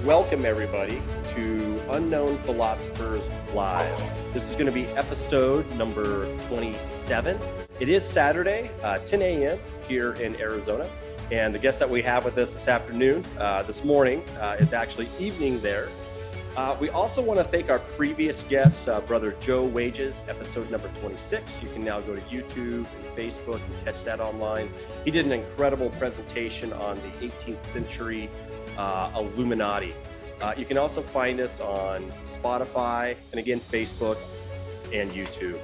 Welcome everybody to Unknown Philosophers Live. This is going to be episode number 27. It is Saturday, 10 a.m. here in Arizona. And the guest that we have with us this afternoon, this morning, is actually evening there. We also want to thank our previous guest, Brother Joe Wages, episode number 26. You can now go to YouTube and Facebook and catch that online. He did an incredible presentation on the 18th century Illuminati. You can also find us on Spotify and again, Facebook and YouTube.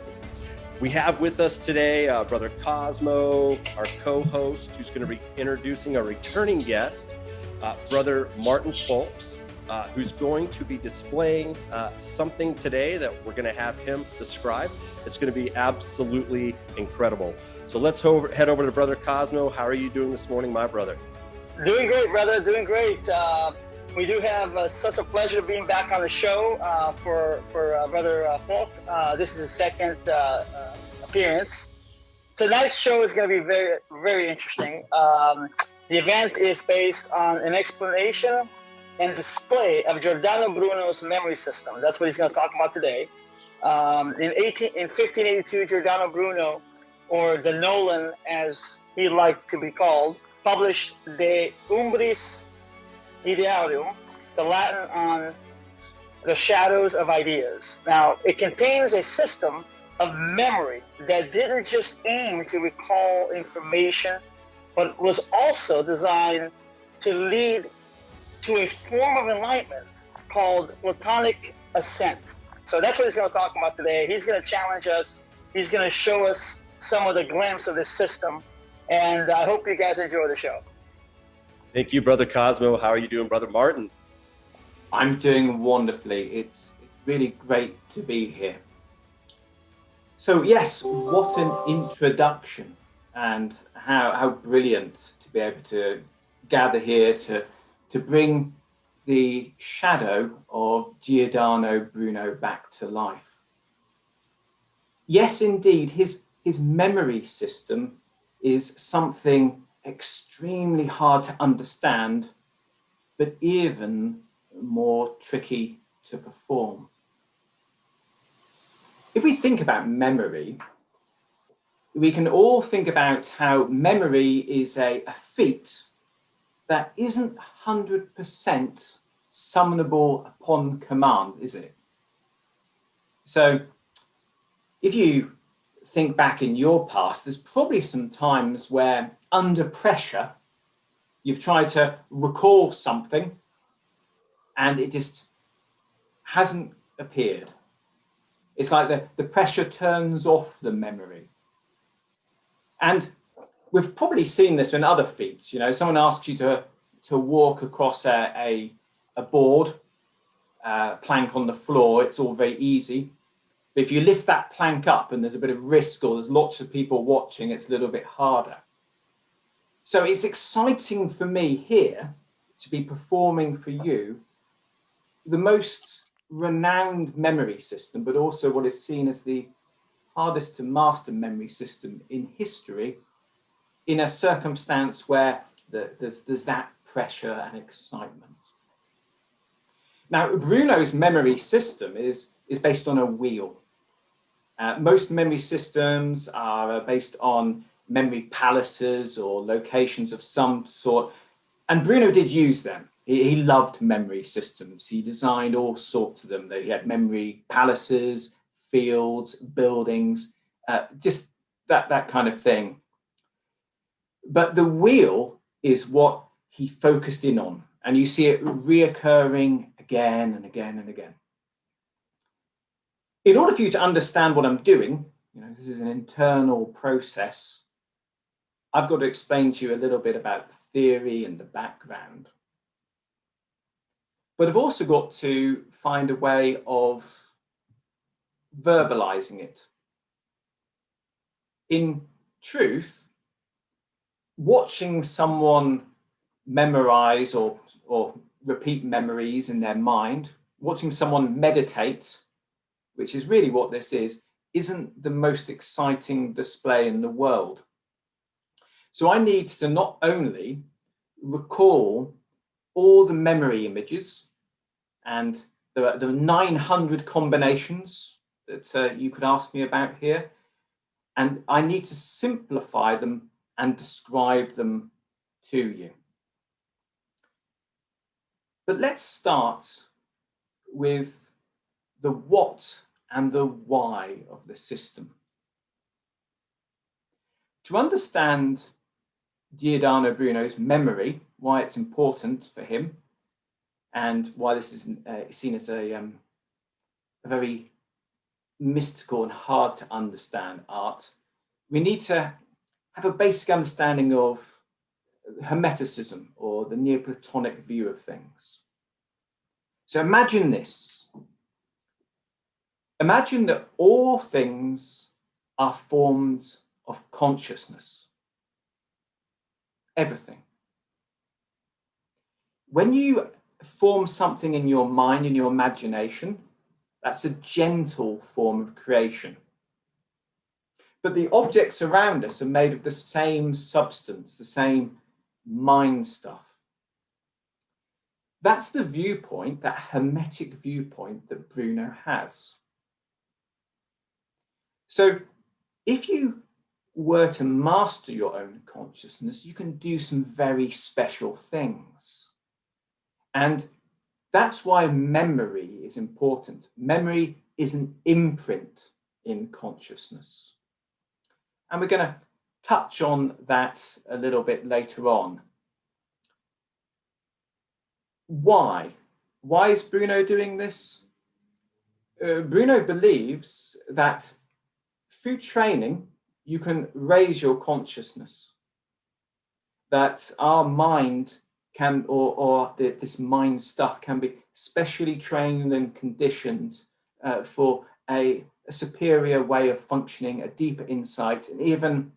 We have with us today Brother Cosmo, our co-host, who's going to be introducing our returning guest, Brother Martin Faulks, who's going to be displaying something today that we're going to have him describe. It's going to be absolutely incredible. So let's head over to Brother Cosmo. How are you doing this morning, my brother? Doing great, brother. Doing great. We do have such a pleasure being back on the show for Brother Falk. This is his second appearance. Tonight's show is going to be very, very interesting. The event is based on an explanation and display of Giordano Bruno's memory system. That's what he's going to talk about today. In 1582, Giordano Bruno, or the Nolan as he liked to be called, published the Umbris Idearum, the Latin on the shadows of ideas. Now, it contains a system of memory that didn't just aim to recall information, but was also designed to lead to a form of enlightenment called Platonic ascent. So that's what he's going to talk about today. He's going to challenge us. He's going to show us some of the glimpse of this system. And I hope you guys enjoy the show. Thank you, Brother Cosmo. How are you doing, Brother Martin? I'm doing wonderfully. It's really great to be here. So yes, what an introduction, and how brilliant to be able to gather here to bring the shadow of Giordano Bruno back to life. Yes, indeed, his memory system is something extremely hard to understand, but even more tricky to perform. If we think about memory, we can all think about how memory is a feat that isn't 100% summonable upon command, is it? So if you think back in your past, there's probably some times where under pressure, you've tried to recall something and it just hasn't appeared. It's like the pressure turns off the memory. And we've probably seen this in other feats. You know, someone asks you to walk across a board, plank on the floor, it's all very easy. But if you lift that plank up and there's a bit of risk or there's lots of people watching, it's a little bit harder. So it's exciting for me here to be performing for you the most renowned memory system, but also what is seen as the hardest to master memory system in history, in a circumstance where there's that pressure and excitement. Now, Bruno's memory system is based on a wheel. Most memory systems are based on memory palaces or locations of some sort, and Bruno did use them. He loved memory systems. He designed all sorts of them. He had memory palaces, fields, buildings, just that kind of thing. But the wheel is what he focused in on, and you see it reoccurring again and again and again. In order for you to understand what I'm doing, you know, this is an internal process, I've got to explain to you a little bit about the theory and the background. But I've also got to find a way of verbalizing it. In truth, watching someone memorize or repeat memories in their mind, watching someone meditate which is really what this is, isn't the most exciting display in the world. So I need to not only recall all the memory images, and there are 900 combinations that you could ask me about here, and I need to simplify them and describe them to you. But let's start with the what and the why of the system. To understand Giordano Bruno's memory, why it's important for him, and why this is seen as a very mystical and hard to understand art, we need to have a basic understanding of Hermeticism, or the Neoplatonic view of things. So imagine this. Imagine that all things are forms of consciousness. Everything. When you form something in your mind, in your imagination, that's a gentle form of creation. But the objects around us are made of the same substance, the same mind stuff. That's the viewpoint, that Hermetic viewpoint that Bruno has. So if you were to master your own consciousness, you can do some very special things. And that's why memory is important. Memory is an imprint in consciousness. And we're going to touch on that a little bit later on. Why? Why is Bruno doing this? Bruno believes that through training, you can raise your consciousness. That our mind can, this mind stuff can be specially trained and conditioned for a superior way of functioning, a deeper insight, and even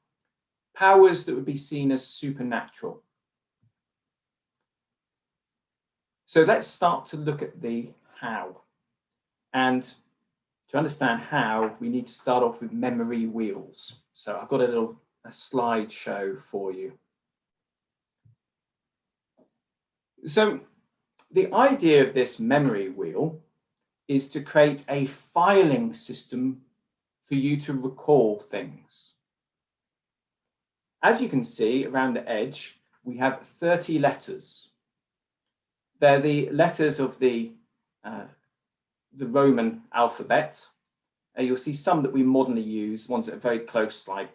powers that would be seen as supernatural. So let's start to look at the how. And to understand how, we need to start off with memory wheels. So I've got a slideshow for you. So the idea of this memory wheel is to create a filing system for you to recall things. As you can see around the edge, we have 30 letters. They're the letters of the Roman alphabet. You'll see some that we modernly use, ones that are very close, like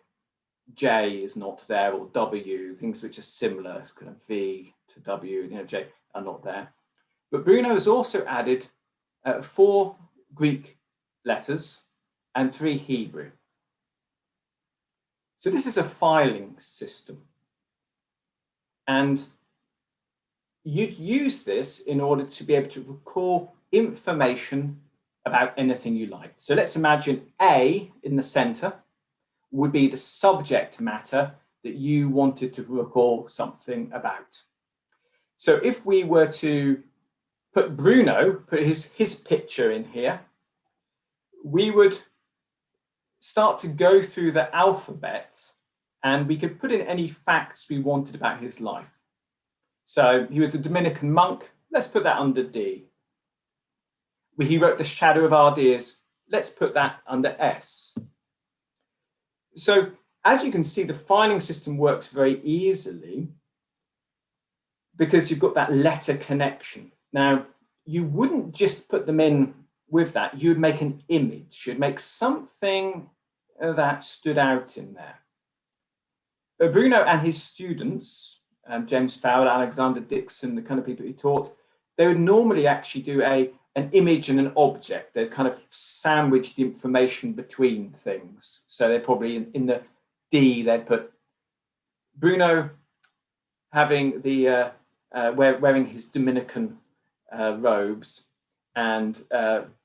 J is not there, or W, things which are similar, kind of V to W, J are not there. But Bruno has also added 4 Greek letters and 3 Hebrew. So this is a filing system. And you'd use this in order to be able to recall information about anything you like. So let's imagine A in the center would be the subject matter that you wanted to recall something about. So if we were to put his picture in here, we would start to go through the alphabet, and we could put in any facts we wanted about his life. So he was a Dominican monk. Let's put that under D. He wrote The Shadow of Our Dears. Let's put that under S. So as you can see, the filing system works very easily because you've got that letter connection. Now, you wouldn't just put them in with that. You'd make an image. You'd make something that stood out in there. But Bruno and his students, James Fowler, Alexander Dixon, the kind of people he taught, they would normally actually do an image and an object. They'd kind of sandwich the information between things. So they'd probably, in the D, they'd put Bruno having the, wearing his Dominican robes and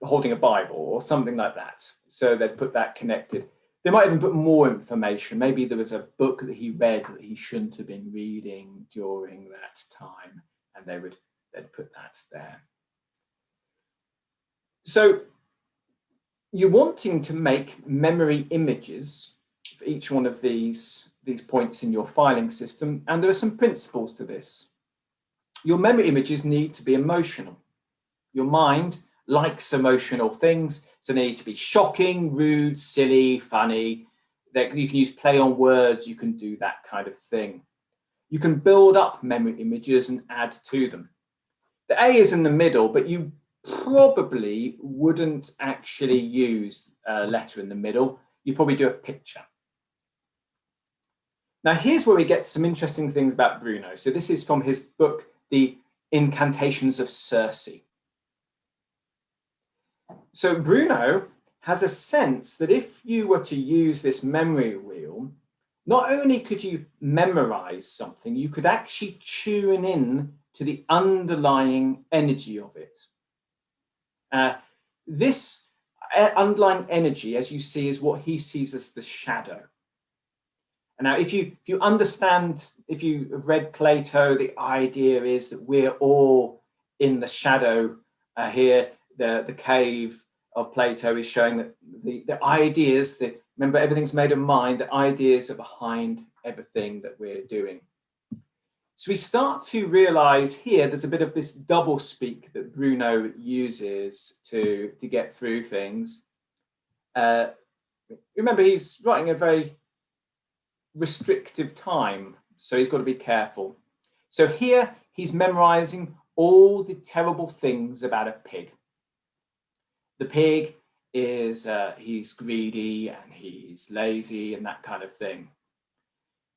holding a Bible or something like that. So they'd put that connected. They might even put more information. Maybe there was a book that he read that he shouldn't have been reading during that time, and they'd put that there. So you're wanting to make memory images for each one of these points in your filing system, and there are some principles to this. Your memory images need to be emotional. Your mind likes emotional things, so they need to be shocking, rude, silly, funny. You can use play on words, you can do that kind of thing. You can build up memory images and add to them. The A is in the middle, but you probably wouldn't actually use a letter in the middle. You probably do a picture. Now, here's where we get some interesting things about Bruno. So this is from his book, The Incantations of Cersei. So Bruno has a sense that if you were to use this memory wheel, not only could you memorize something, you could actually tune in to the underlying energy of it. This underlying energy, as you see, is what he sees as the shadow. And now, if you understand, if you have read Plato, the idea is that we're all in the shadow here. The cave of Plato is showing that the ideas, remember, everything's made of mind, the ideas are behind everything that we're doing. So we start to realize here there's a bit of this double speak that Bruno uses to get through things. Remember, he's writing a very restrictive time, so he's got to be careful. So here he's memorizing all the terrible things about a pig. The pig is, he's greedy and he's lazy and that kind of thing.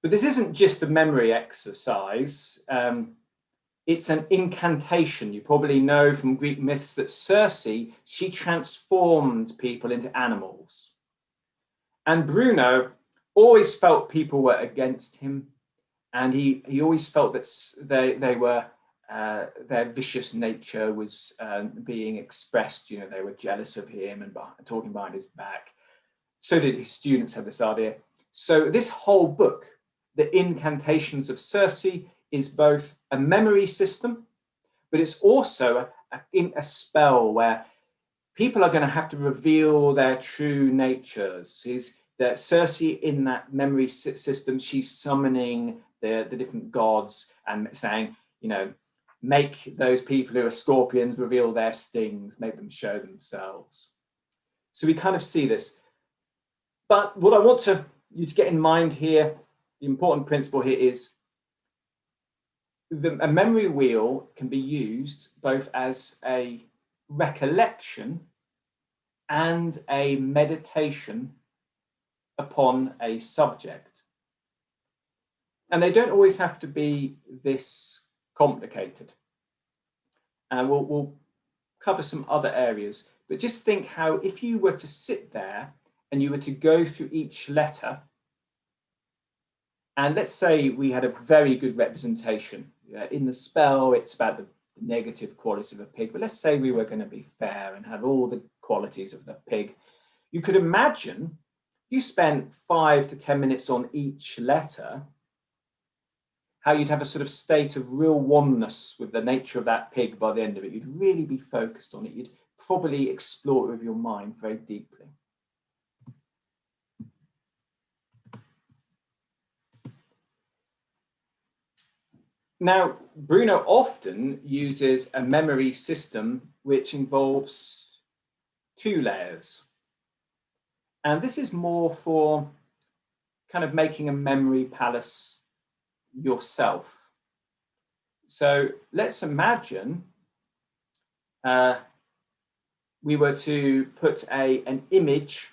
But this isn't just a memory exercise. It's an incantation. You probably know from Greek myths that Cersei, she transformed people into animals. And Bruno always felt people were against him. And he always felt that they were, their vicious nature was being expressed. You know, they were jealous of him and talking behind his back. So did his students have this idea. So this whole book, The Incantations of Cersei, is both a memory system, but it's also a spell where people are going to have to reveal their true natures. That Cersei, in that memory system, she's summoning the different gods and saying, you know, make those people who are scorpions reveal their stings, make them show themselves. So we kind of see this. But what I want you to get in mind here, the important principle here is a memory wheel can be used both as a recollection and a meditation upon a subject. And they don't always have to be this complicated. And we'll cover some other areas, but just think how if you were to sit there and you were to go through each letter, and let's say we had a very good representation. In the spell, it's about the negative qualities of a pig, but let's say we were going to be fair and have all the qualities of the pig. You could imagine you spent 5 to 10 minutes on each letter, how you'd have a sort of state of real oneness with the nature of that pig by the end of it. You'd really be focused on it. You'd probably explore it with your mind very deeply. Now, Bruno often uses a memory system which involves 2 layers. And this is more for kind of making a memory palace yourself. So let's imagine we were to put an image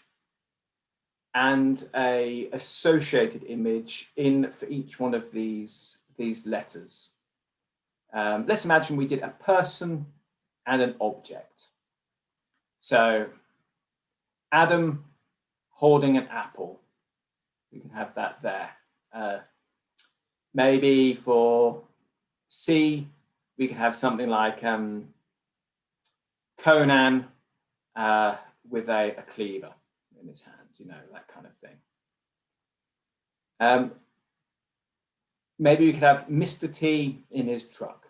and an associated image in for each one of these letters. Let's imagine we did a person and an object. So Adam holding an apple. We can have that there. Maybe for C, we can have something like Conan with a cleaver in his hand, you know, that kind of thing. Maybe we could have Mr. T in his truck.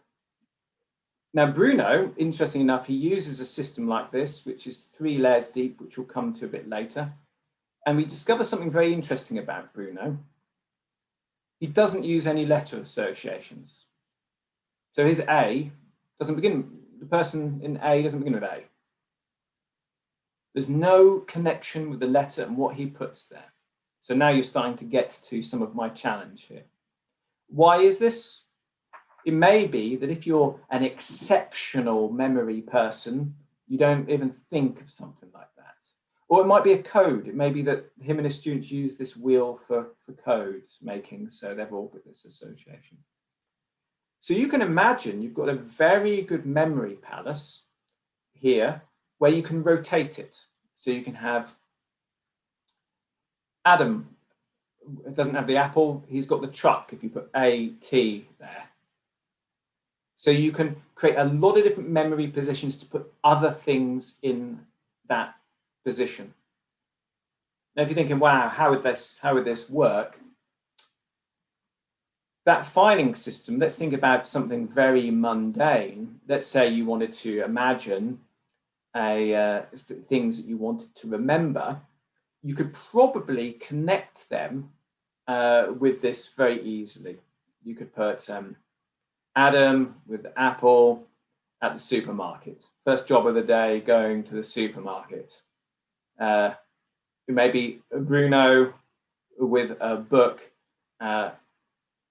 Now, Bruno, interesting enough, he uses a system like this, which is 3 layers deep, which we'll come to a bit later. And we discover something very interesting about Bruno. He doesn't use any letter associations. So his A doesn't begin, the person in A doesn't begin with A. There's no connection with the letter and what he puts there. So now you're starting to get to some of my challenge here. Why is this? It may be that if you're an exceptional memory person, you don't even think of something like that. Or it might be a code. It may be that him and his students use this wheel for code making, so they've all got this association. So you can imagine you've got a very good memory palace here where you can rotate it. So you can have Adam, doesn't have the apple, he's got the truck if you put A-T there. So you can create a lot of different memory positions to put other things in that position. Now, if you're thinking, wow, how would this work? That filing system, let's think about something very mundane. Let's say you wanted to imagine things that you wanted to remember. You could probably connect them with this very easily. You could put Adam with apple at the supermarket. First job of the day, going to the supermarket. Maybe Bruno with a book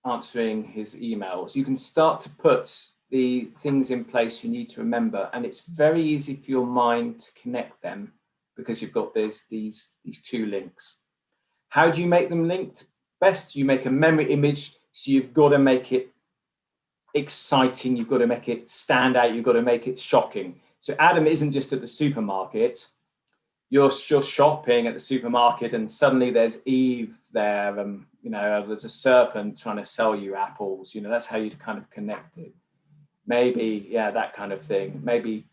answering his emails. You can start to put the things in place you need to remember, and it's very easy for your mind to connect them because you've got these 2 links. How do you make them linked? Best, you make a memory image, so you've got to make it exciting, you've got to make it stand out, you've got to make it shocking. So Adam isn't just at the supermarket, you're shopping at the supermarket and suddenly there's Eve there, there's a serpent trying to sell you apples, that's how you'd kind of connect it. Maybe, yeah, that kind of thing. Maybe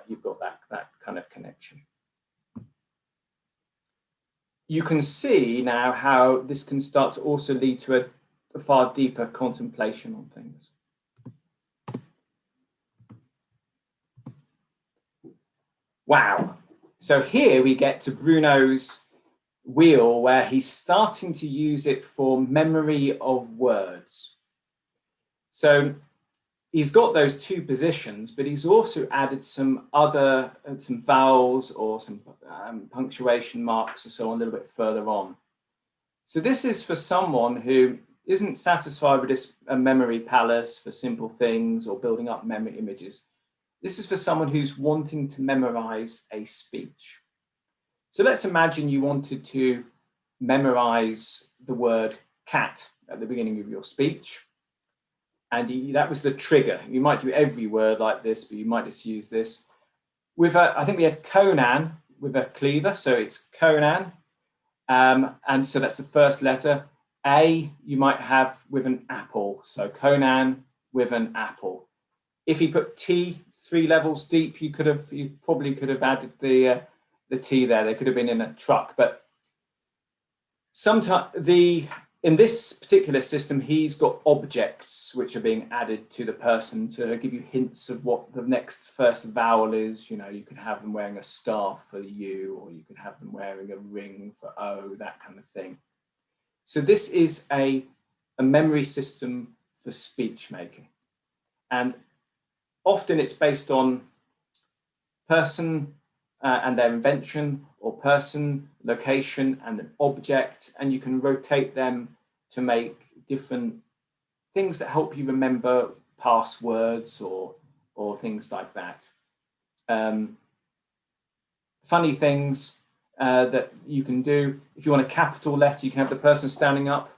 you've got that kind of connection. You can see now how this can start to also lead to a far deeper contemplation on things. Wow. So here we get to Bruno's wheel where he's starting to use it for memory of words. So he's got those 2 positions, but he's also added some vowels or some punctuation marks or so on a little bit further on. So this is for someone who isn't satisfied with just a memory palace for simple things or building up memory images. This is for someone who's wanting to memorize a speech. So let's imagine you wanted to memorize the word cat at the beginning of your speech. And that was the trigger. You might do every word like this, but you might just use this. I think we had Conan with a cleaver, so it's Conan. And so that's the first letter. A, you might have with an apple. So Conan with an apple. If you put T 3 levels deep, you probably could have added the T there. They could have been in a truck. But sometimes in this particular system, he's got objects which are being added to the person to give you hints of what the next first vowel is. You could have them wearing a scarf for U, or you could have them wearing a ring for O, that kind of thing. So this is a memory system for speech making. And often it's based on person and their invention, or person, location, and an object, and you can rotate them to make different things that help you remember past words or things like that. Funny things that you can do. If you want a capital letter, you can have the person standing up.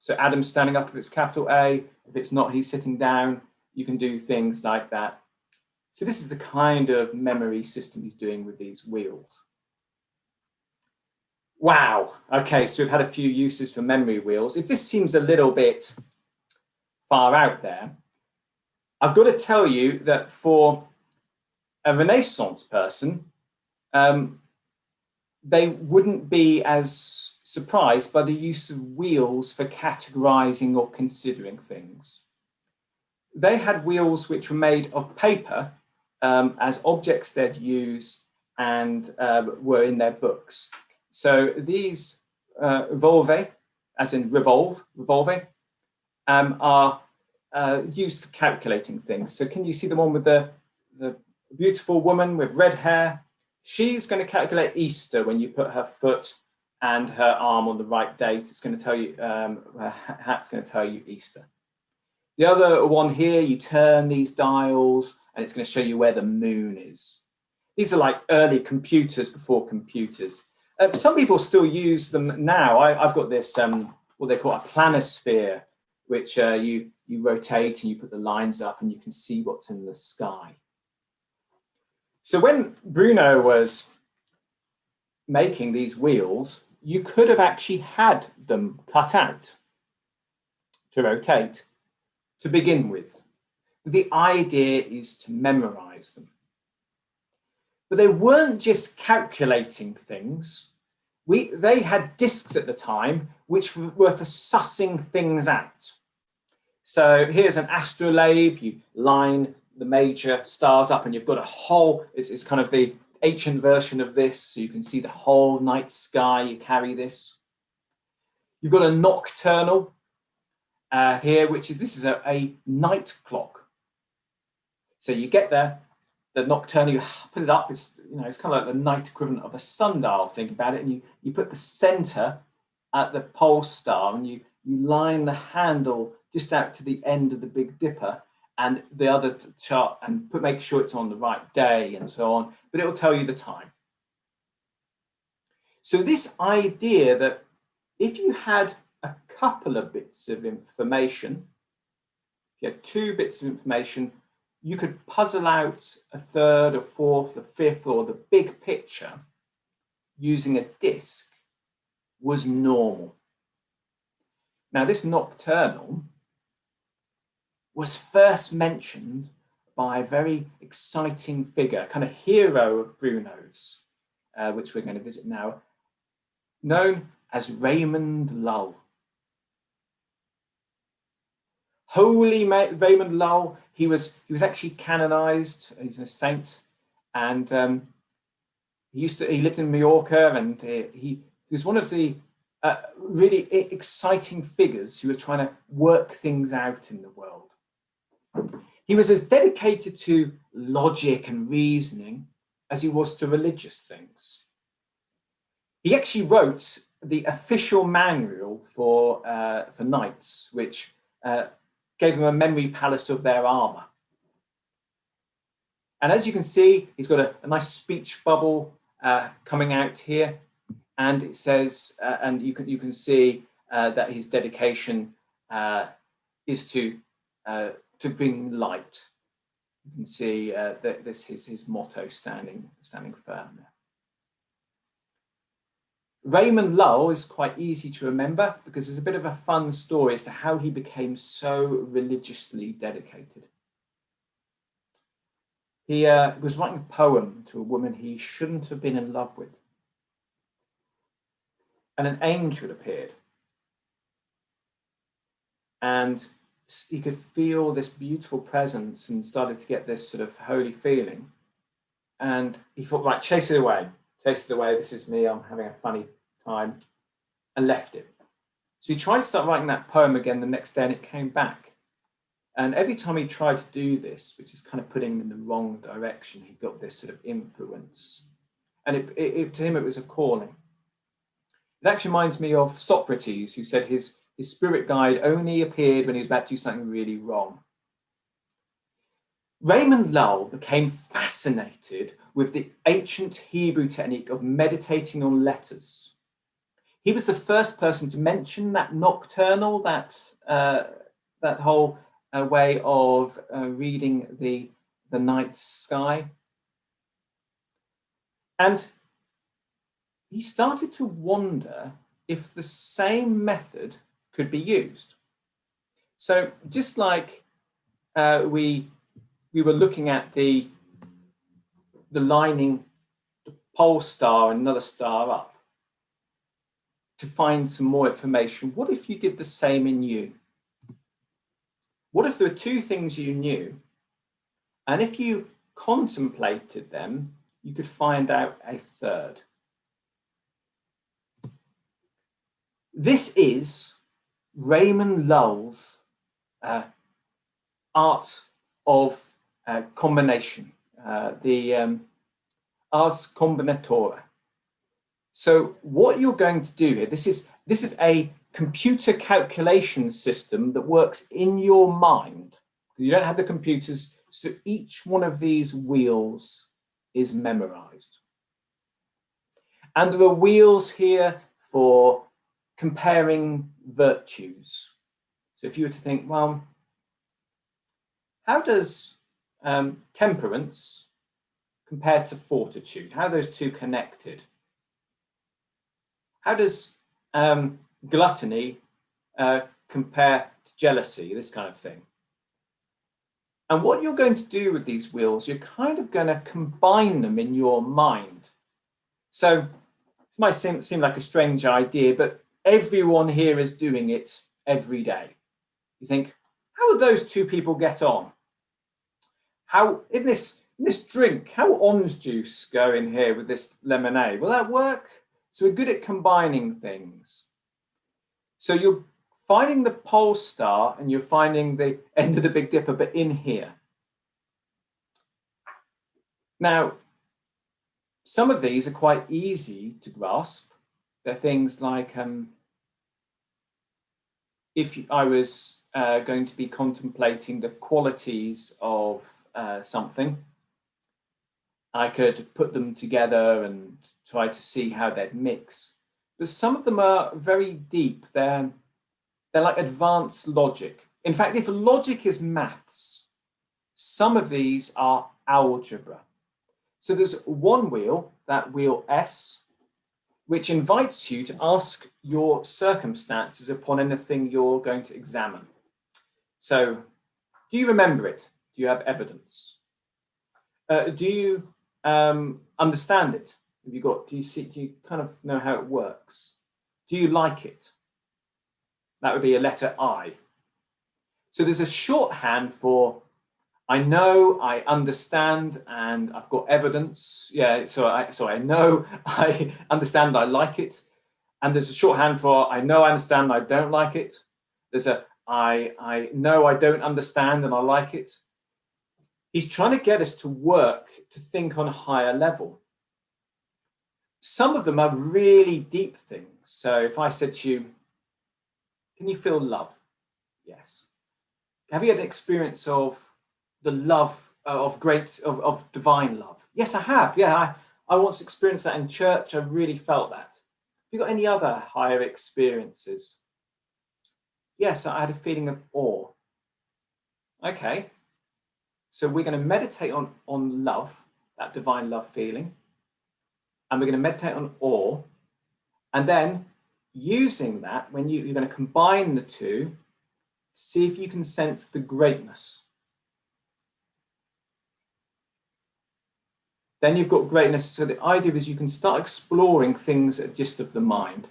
So Adam's standing up if it's capital A. If it's not, he's sitting down. You can do things like that. So this is the kind of memory system he's doing with these wheels. Wow. Okay, so we've had a few uses for memory wheels. If this seems a little bit far out there, I've got to tell you that for a Renaissance person, they wouldn't be as surprised by the use of wheels for categorizing or considering things. they had wheels which were made of paper as objects they'd use and were in their books. So these volvae, as in revolve, are used for calculating things. So can you see the one with the beautiful woman with red hair? She's going to calculate Easter when you put her foot and her arm on the right date. It's going to tell you, her hat's going to tell you Easter. The other one here, you turn these dials and it's going to show you where the moon is. These are like early computers before computers. Some people still use them now. I've got this, what they call a planosphere, which you rotate and you put the lines up and you can see what's in the sky. So when Bruno was making these wheels, you could have actually had them cut out to rotate to begin with. The idea is to memorize them. But they weren't just calculating things. They had discs at the time which were for sussing things out. So here's an astrolabe. You line the major stars up and you've got a whole, it's kind of the ancient version of this. So you can see the whole night sky, you carry this. You've got a nocturnal here, this is a night clock. So you get the nocturnal, you put it up, it's kind of like the night equivalent of a sundial, think about it, and you put the center at the pole star and you line the handle just out to the end of the Big Dipper and the other chart and make sure it's on the right day and so on, but it will tell you the time. So this idea that if you had a couple of bits of information, if you had 2 bits of information, you could puzzle out a third, a fourth, a fifth, or the big picture using a disc was normal. Now, this nocturnal was first mentioned by a very exciting figure, kind of hero of Bruno's, which we're going to visit now, known as Raymond Lull. Holy Raymond Lull, he was actually canonized. He's a saint, and he lived in Mallorca, and he was one of the really exciting figures who were trying to work things out in the world. He was as dedicated to logic and reasoning as he was to religious things. He actually wrote the official manual for knights, which gave them a memory palace of their armor. And as you can see, he's got a nice speech bubble coming out here, and it says, and you can see that his dedication is to bring light. You can see that this is his motto standing firm there. Raymond Lull is quite easy to remember because there's a bit of a fun story as to how he became so religiously dedicated. He was writing a poem to a woman he shouldn't have been in love with. And an angel appeared. And he could feel this beautiful presence and started to get this sort of holy feeling. And he thought, right, chase it away, this is me, I'm having a funny time, and left it. So he tried to start writing that poem again the next day and it came back. And every time he tried to do this, which is kind of putting him in the wrong direction, he got this sort of influence. And to him, it was a calling. It actually reminds me of Socrates, who said his spirit guide only appeared when he was about to do something really wrong. Raymond Lull became fascinated with the ancient Hebrew technique of meditating on letters. He was the first person to mention that nocturnal, that whole way of reading the night sky. And he started to wonder if the same method could be used. So just like we were looking at the lining the pole star and another star up to find some more information, what if you did the same in you? what if there were two things you knew, and if you contemplated them, you could find out a third? This is Raymond Lull's art of combination, the ars combinatora. So what you're going to do here, this is a computer calculation system that works in your mind. You don't have the computers, so each one of these wheels is memorized. And there are wheels here for comparing virtues. So if you were to think, well, how does temperance compare to fortitude? How are those two connected? How does gluttony compare to jealousy? This kind of thing. And what you're going to do with these wheels, you're kind of going to combine them in your mind. So this might seem like a strange idea, but everyone here is doing it every day. You think, how would those two people get on? How in this drink, how will orange juice go in here with this lemonade? Will that work? So we're good at combining things. So you're finding the pole star and you're finding the end of the Big Dipper, but in here. Now, some of these are quite easy to grasp. They're things like, if I was going to be contemplating the qualities of something, I could put them together and try to see how they'd mix. But some of them are very deep. They're like advanced logic. In fact, if logic is maths, some of these are algebra. So there's one wheel, that wheel S, which invites you to ask your circumstances upon anything you're going to examine. So, do you remember it? Do you have evidence? Do you understand it? Do you kind of know how it works? Do you like it? That would be a letter I. So there's a shorthand for I know, I understand, and I've got evidence. Yeah, so I know, I understand, I like it. And there's a shorthand for I know, I understand, I don't like it. There's a I know, I don't understand, and I like it. He's trying to get us to work, to think on a higher level. Some of them are really deep things. So if I said to you, can you feel love? Yes. Have you had an experience of the love of divine love? Yes, I have. Yeah, I once experienced that in church. I really felt that. Have you got any other higher experiences? Yes, I had a feeling of awe. Okay. So we're going to meditate on love, that divine love feeling. And we're going to meditate on awe. And then using that, when you're going to combine the two, see if you can sense the greatness. Then you've got greatness. So the idea is you can start exploring things that are just of the mind.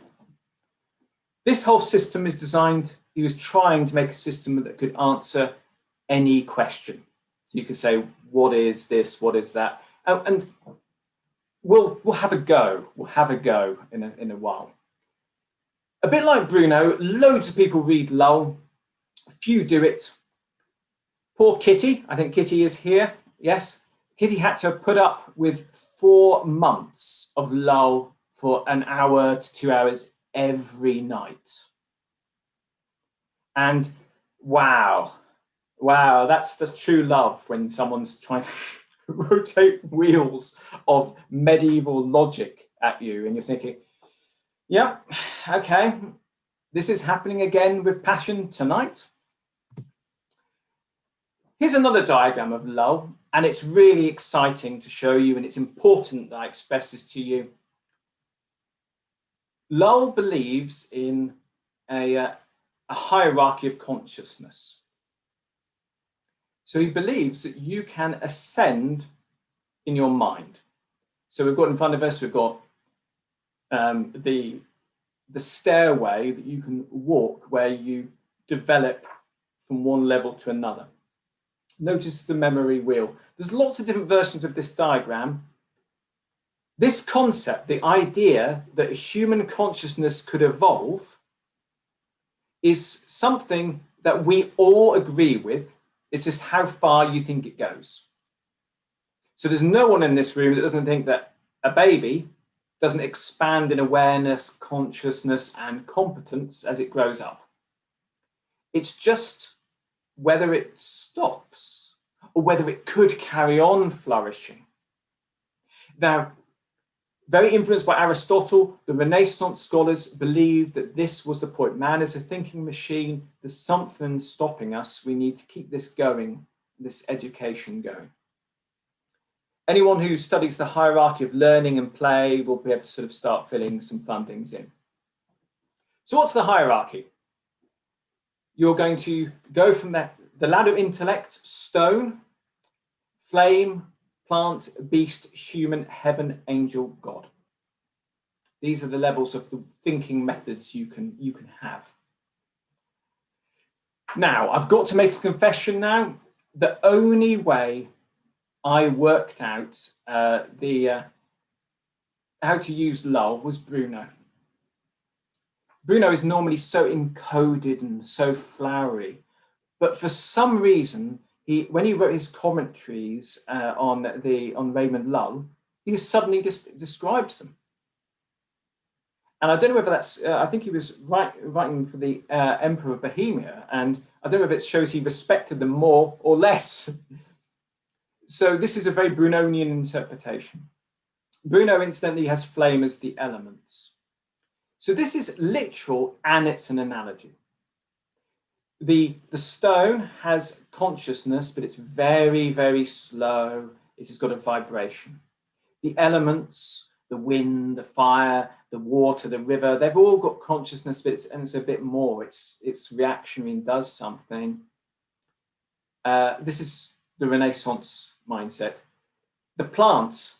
This whole system is designed, he was trying to make a system that could answer any question. So you could say, what is this? What is that? And we'll have a go. We'll have a go in a while. A bit like Bruno, loads of people read Lull. A few do it. Poor Kitty. I think Kitty is here. Yes. Kitty had to put up with 4 months of Lull for an hour to 2 hours every night. And wow, that's true love when someone's trying to rotate wheels of medieval logic at you and you're thinking, yeah, okay, this is happening again with passion tonight. Here's another diagram of Lull, and it's really exciting to show you, and it's important that I express this to you. Lull believes in a hierarchy of consciousness. So he believes that you can ascend in your mind. So we've got in front of us, we've got the stairway that you can walk where you develop from one level to another. Notice the memory wheel. There's lots of different versions of this diagram. This concept, the idea that human consciousness could evolve, is something that we all agree with. It's just how far you think it goes. So there's no one in this room that doesn't think that a baby doesn't expand in awareness, consciousness, and competence as it grows up. It's just whether it stops or whether it could carry on flourishing. Now, very influenced by Aristotle, the Renaissance scholars believed that this was the point. Man is a thinking machine. There's something stopping us. We need to keep this going, this education going. Anyone who studies the hierarchy of learning and play will be able to sort of start filling some fun things in. So what's the hierarchy? You're going to go from the ladder of intellect, stone, flame, plant, beast, human, heaven, angel, God. These are the levels of the thinking methods you can have. Now, I've got to make a confession now. The only way I worked out how to use lull was Bruno. Bruno is normally so encoded and so flowery, but for some reason, when he wrote his commentaries on Raymond Lull, he just suddenly just describes them. And I don't know whether that's, I think he was writing for the Emperor of Bohemia, and I don't know if it shows he respected them more or less. So this is a very Brunonian interpretation. Bruno, incidentally, has flame as the elements. So this is literal and it's an analogy. The stone has consciousness, but it's very, very slow. It has got a vibration. The elements, the wind, the fire, the water, the river, they've all got consciousness, but it's a bit more. It's reactionary and does something. This is the Renaissance mindset. The plant,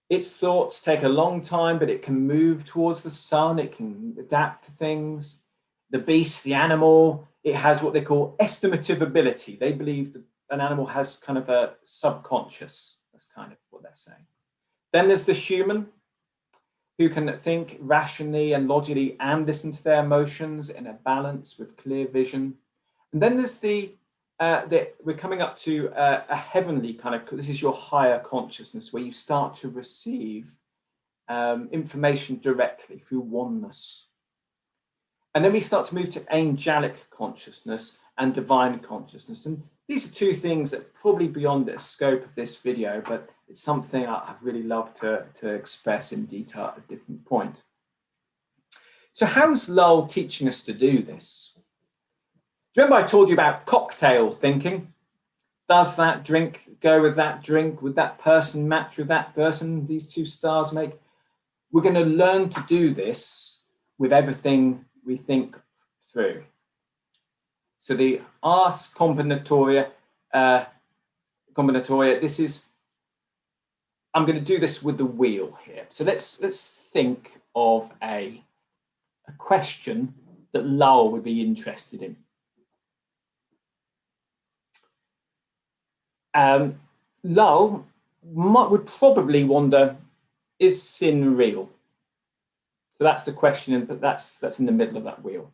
its thoughts take a long time, but it can move towards the sun. It can adapt to things. The beast, the animal, it has what they call estimative ability. They believe that an animal has kind of a subconscious. That's kind of what they're saying. Then there's the human, who can think rationally and logically and listen to their emotions in a balance with clear vision. And then there's we're coming up to a heavenly kind of, this is your higher consciousness, where you start to receive information directly through oneness. And then we start to move to angelic consciousness and divine consciousness. And these are two things that are probably beyond the scope of this video, but it's something I've really loved to express in detail at a different point. So how's Lull teaching us to do this? Do you remember I told you about cocktail thinking? Does that drink go with that drink? Would that person match with that person? These two stars make? We're going to learn to do this with everything we think through. So the ars combinatoria, this is, I'm going to do this with the wheel here. So let's think of a question that Lull would be interested in. Lull would probably wonder, is sin real? So that's the question, but that's in the middle of that wheel.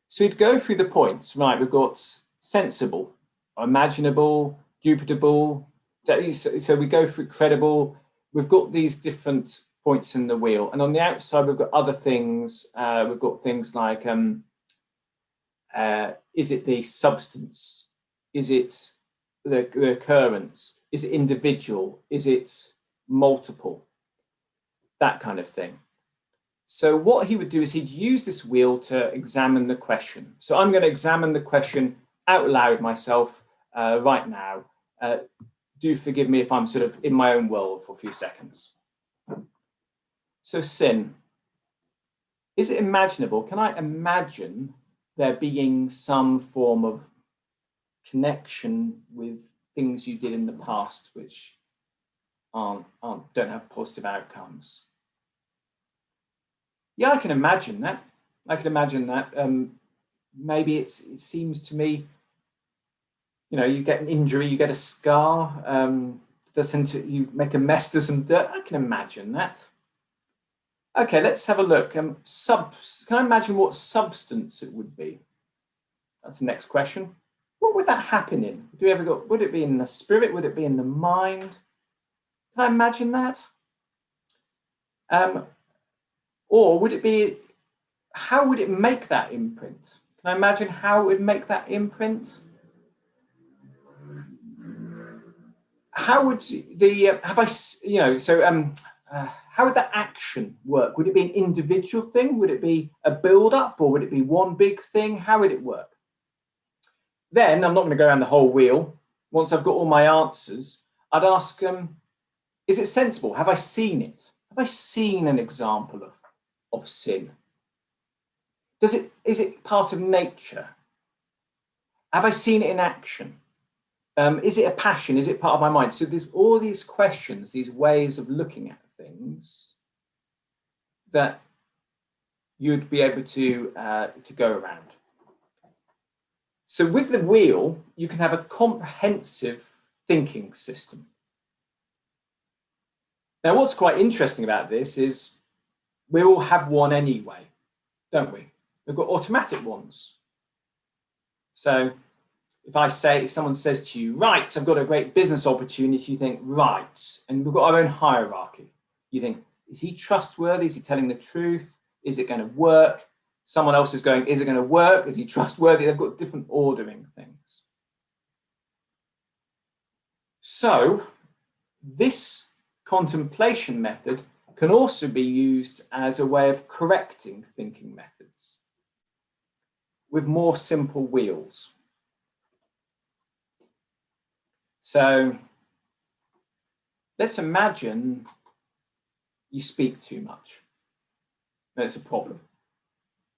So we'd go through the points, right? We've got sensible, imaginable, dubitable. So we go through credible. We've got these different points in the wheel. And on the outside, we've got other things. We've got things like, is it the substance? Is it the occurrence? Is it individual? Is it multiple? That kind of thing. So what he would do is he'd use this wheel to examine the question. So I'm going to examine the question out loud myself right now. Do forgive me if I'm sort of in my own world for a few seconds. So sin, is it imaginable? Can I imagine there being some form of connection with things you did in the past which don't have positive outcomes? Yeah, I can imagine that. Maybe it seems to me You know, you get an injury, you get a scar, you make a mess, there's some dirt. I can imagine that. Okay, let's have a look. Can I imagine what substance it would be? That's the next question. What would that happen in? Would it be in the spirit? Would it be in the mind? Can I imagine that? Or would it be, how would it make that imprint? Can I imagine how it would make that imprint? How would how would that action work? Would it be an individual thing? Would it be a build-up, or would it be one big thing? How would it work? Then, I'm not going to go around the whole wheel. Once I've got all my answers, I'd ask, is it sensible? Have I seen it? Have I seen an example of sin? Is it part of nature? Have I seen it in action? Is it a passion? Is it part of my mind? So there's all these questions, these ways of looking at things that you'd be able to go around. So with the wheel, you can have a comprehensive thinking system. Now, what's quite interesting about this is we all have one anyway, don't we? We've got automatic ones. So if someone says to you, right, I've got a great business opportunity, you think, right. And we've got our own hierarchy. You think, is he trustworthy? Is he telling the truth? Is it going to work? Someone else is going, is it going to work? Is he trustworthy? They've got different ordering things. So this contemplation method can also be used as a way of correcting thinking methods with more simple wheels. So let's imagine you speak too much. That's a problem.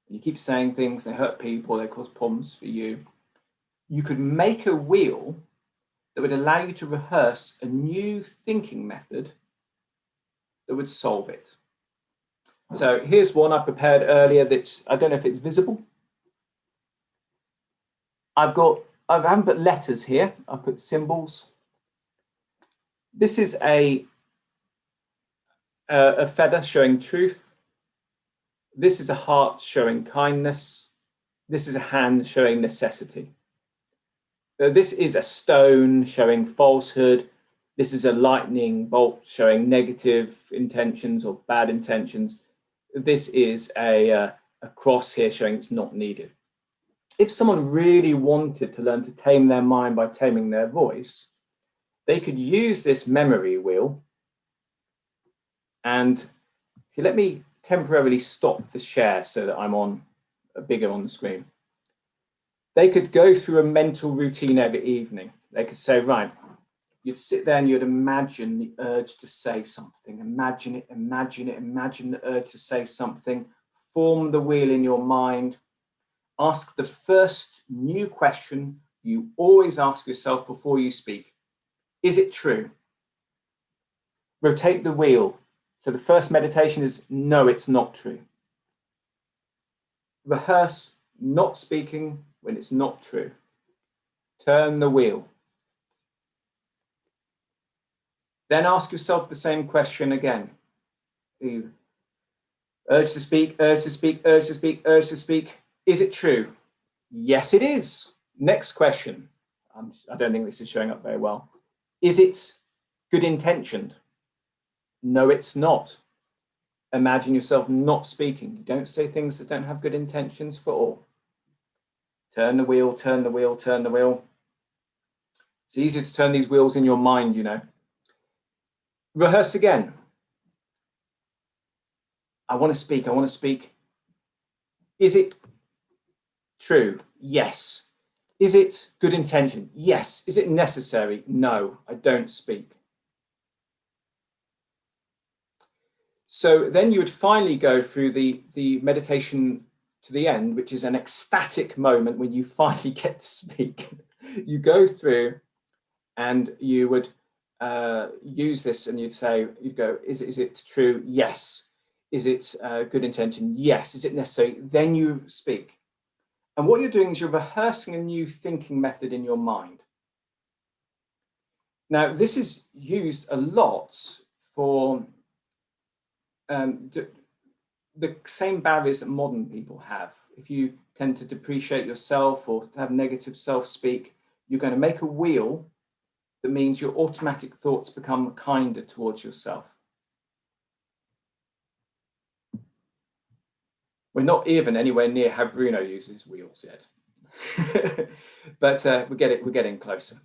You keep saying things, they hurt people, they cause problems for you. You could make a wheel that would allow you to rehearse a new thinking method that would solve it. So here's one I prepared earlier that's, I don't know if it's visible. I haven't put letters here, I put symbols. This is a feather showing truth. This is a heart showing kindness. This is a hand showing necessity. This is a stone showing falsehood. This is a lightning bolt showing negative intentions or bad intentions. This is a cross here showing it's not needed. If someone really wanted to learn to tame their mind by taming their voice, they could use this memory wheel. And let me temporarily stop the share so that I'm bigger on the screen. They could go through a mental routine every evening. They could say, right, you'd sit there and you'd imagine the urge to say something. Imagine it, imagine the urge to say something. Form the wheel in your mind. Ask the first new question you always ask yourself before you speak. Is it true? Rotate the wheel. So the first meditation is, no, it's not true. Rehearse not speaking when it's not true. Turn the wheel. Then ask yourself the same question again. Urge to speak, urge to speak, urge to speak, urge to speak. Is it true? Yes, it is. Next question. I don't think this is showing up very well. Is it good intentioned? No, it's not. Imagine yourself not speaking. You don't say things that don't have good intentions for all. Turn the wheel, turn the wheel, turn the wheel. It's easier to turn these wheels in your mind, you know. Rehearse again. I want to speak, I want to speak. Is it true? Yes. Is it good intention? Yes. Is it necessary? No, I don't speak. So then you would finally go through the meditation to the end, which is an ecstatic moment when you finally get to speak. You go through and you would use this and you'd go, is it true? Yes. Is it good intention? Yes. Is it necessary? Then you speak. And what you're doing is you're rehearsing a new thinking method in your mind. Now, this is used a lot for the same barriers that modern people have. If you tend to depreciate yourself or to have negative self-speak, you're going to make a wheel that means your automatic thoughts become kinder towards yourself. We're not even anywhere near how Bruno uses wheels yet, but we're getting closer.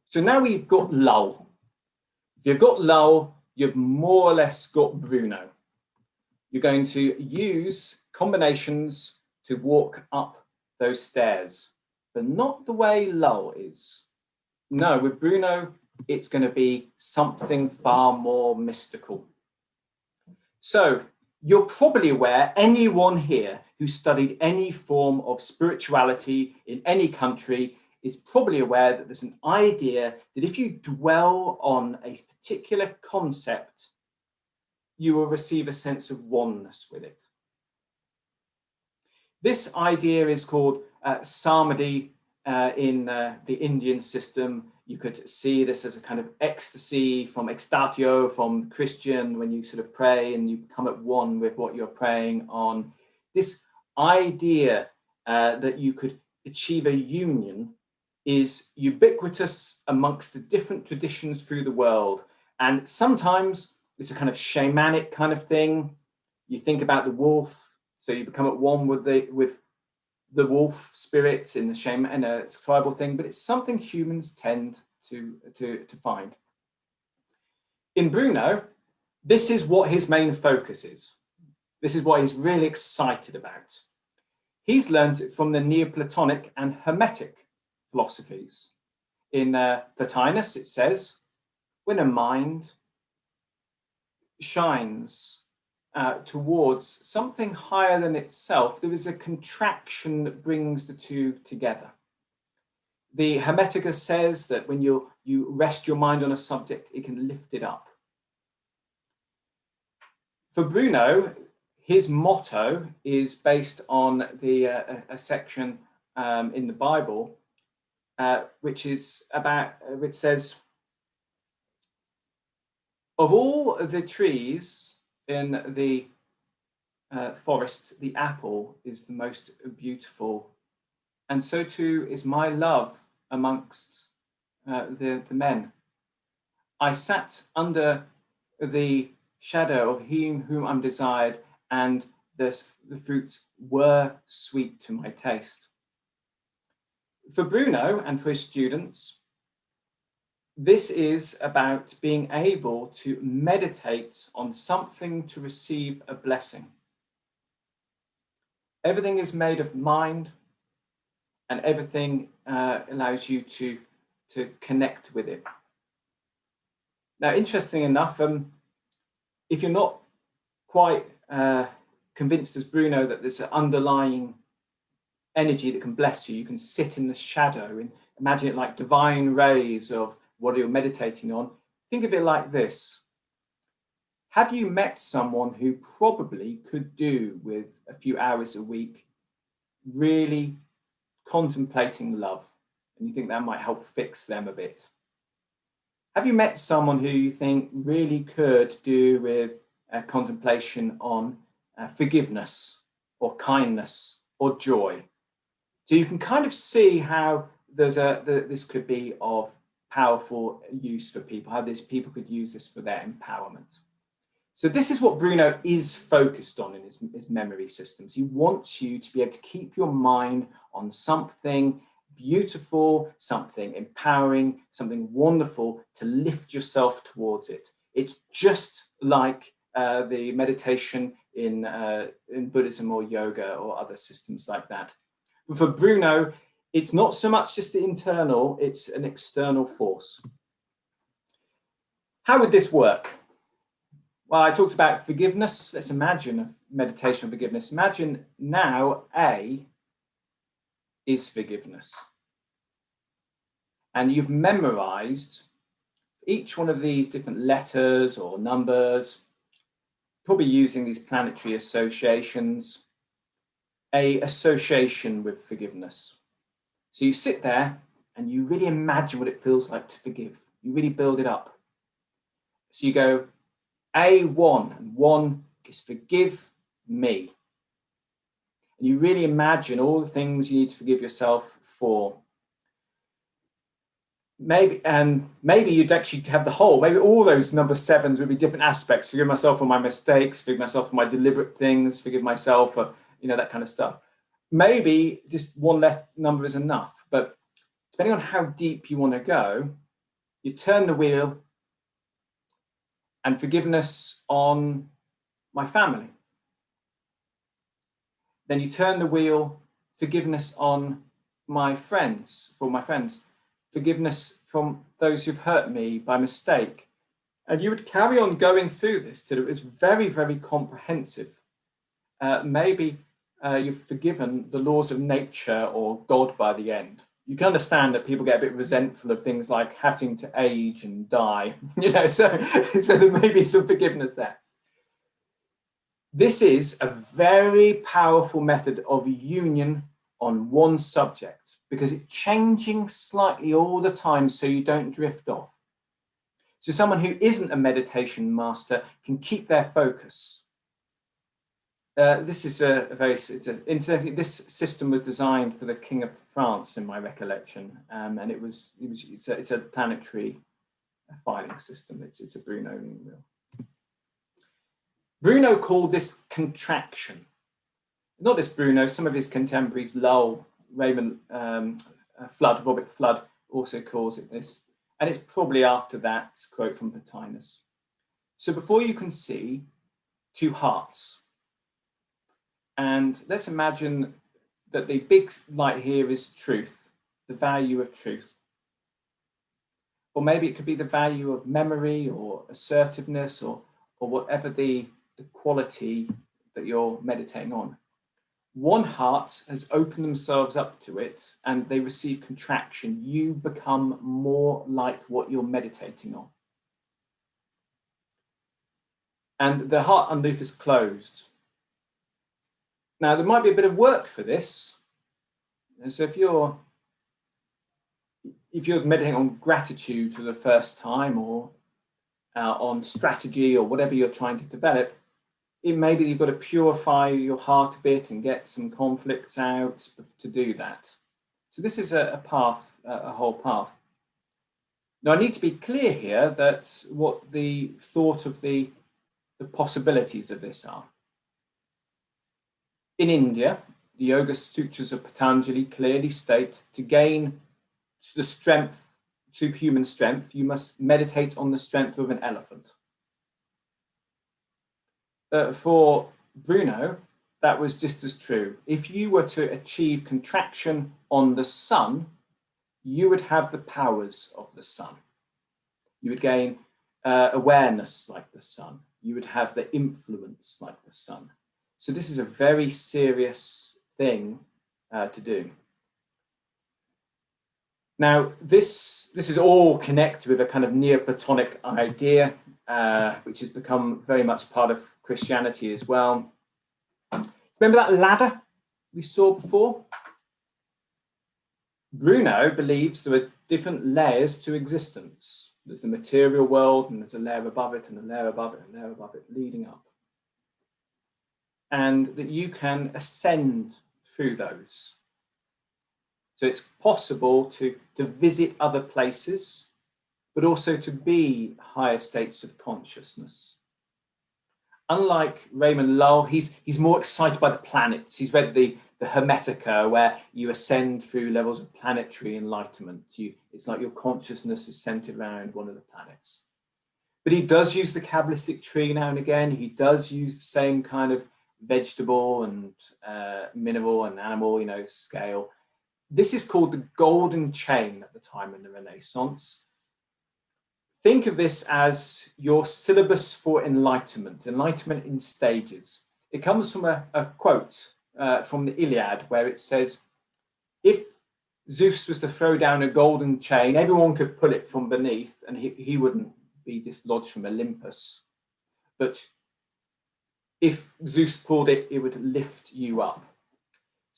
So now we've got lull. If you've got lull, you've more or less got Bruno. You're going to use combinations to walk up those stairs, but not the way lull is. No, with Bruno, it's going to be something far more mystical. So you're probably aware, anyone here who studied any form of spirituality in any country is probably aware that there's an idea that if you dwell on a particular concept, you will receive a sense of oneness with it. This idea is called samadhi in the Indian system. You could see this as a kind of ecstasy from extatio, from Christian, when you sort of pray and you come at one with what you're praying on. This idea that you could achieve a union is ubiquitous amongst the different traditions through the world. And sometimes it's a kind of shamanic kind of thing. You think about the wolf, so you become at one with the wolf spirit in the shaman and a tribal thing, but it's something humans tend to find. In Bruno, this is what his main focus is. This is what he's really excited about. He's learned it from the Neoplatonic and Hermetic philosophies. In Plotinus, it says, when a mind shines towards something higher than itself, there is a contraction that brings the two together. The Hermetica says that when you rest your mind on a subject, it can lift it up. For Bruno, his motto is based on a section in the Bible, which says, of all the trees in the forest, the apple is the most beautiful, and so too is my love amongst the men. I sat under the shadow of him whom I'm desired, and the fruits were sweet to my taste. For Bruno and for his students, this is about being able to meditate on something to receive a blessing. Everything is made of mind, and everything allows you to connect with it. Now, interesting enough, if you're not quite convinced as Bruno that there's an underlying energy that can bless you, you can sit in the shadow and imagine it like divine rays of what you're meditating on. Think of it like this. Have you met someone who probably could do with a few hours a week really contemplating love, and you think that might help fix them a bit? Have you met someone who you think really could do with contemplation on forgiveness or kindness or joy? So you can kind of see how this could be of powerful use for people, how people could use this for their empowerment. So this is what Bruno is focused on in his memory systems. He wants you to be able to keep your mind on something beautiful, something empowering, something wonderful, to lift yourself towards it. It's just like the meditation in Buddhism or yoga or other systems like that. But for Bruno, it's not so much just the internal, it's an external force. How would this work? Well, I talked about forgiveness. Let's imagine a meditation on forgiveness. Imagine now A is forgiveness. And you've memorized each one of these different letters or numbers, probably using these planetary associations, a association with forgiveness. So you sit there and you really imagine what it feels like to forgive. You really build it up. So you go, A1, and 1 is forgive me. And you really imagine all the things you need to forgive yourself for. Maybe you'd actually have the whole, maybe all those number 7s would be different aspects. Forgive myself for my mistakes, forgive myself for my deliberate things, forgive myself for, that kind of stuff. Maybe just one number is enough, but depending on how deep you want to go, you turn the wheel and forgiveness on my family. Then you turn the wheel, forgiveness on my friends, forgiveness from those who've hurt me by mistake. And you would carry on going through this till it's very, very comprehensive. Maybe you've forgiven the laws of nature or God by the end. You can understand that people get a bit resentful of things like having to age and die, so there may be some forgiveness there. This is a very powerful method of union on one subject because it's changing slightly all the time so you don't drift off. So someone who isn't a meditation master can keep their focus. This system was designed for the King of France, in my recollection, and it's a planetary filing system. It's a Bruno wheel. Bruno called this contraction. Not just Bruno, some of his contemporaries, Lowell, Robert Flood also calls it this. And it's probably after that quote from Plotinus. So before you can see 2 hearts, and let's imagine that the big light here is truth, the value of truth. Or maybe it could be the value of memory or assertiveness or whatever the quality that you're meditating on. One heart has opened themselves up to it and they receive contraction. You become more like what you're meditating on. And the heart underneath is closed. Now, there might be a bit of work for this. And so if you're meditating on gratitude for the first time or on strategy or whatever you're trying to develop, maybe you've got to purify your heart a bit and get some conflicts out to do that. So this is a path, a whole path. Now, I need to be clear here that what the thought of the possibilities of this are. In India, the Yoga Sutras of Patanjali clearly state to gain the strength, superhuman strength, you must meditate on the strength of an elephant. For Bruno, that was just as true. If you were to achieve contraction on the sun, you would have the powers of the sun. You would gain awareness like the sun. You would have the influence like the sun. So this is a very serious thing to do. Now, this is all connected with a kind of Neoplatonic idea, which has become very much part of Christianity as well. Remember that ladder we saw before? Bruno believes there are different layers to existence. There's the material world, and there's a layer above it, and a layer above it, and a layer above it, leading up. And that you can ascend through those. So it's possible to visit other places, but also to be higher states of consciousness. Unlike Raymond Lull, he's more excited by the planets. He's read the Hermetica, where you ascend through levels of planetary enlightenment. It's like your consciousness is centered around one of the planets. But he does use the Kabbalistic tree now and again. He does use the same kind of vegetable and mineral and animal, scale. This is called the golden chain at the time in the Renaissance. Think of this as your syllabus for enlightenment in stages. It comes from a quote from the Iliad, where it says, if Zeus was to throw down a golden chain, everyone could pull it from beneath and he wouldn't be dislodged from Olympus. But if Zeus pulled it, it would lift you up.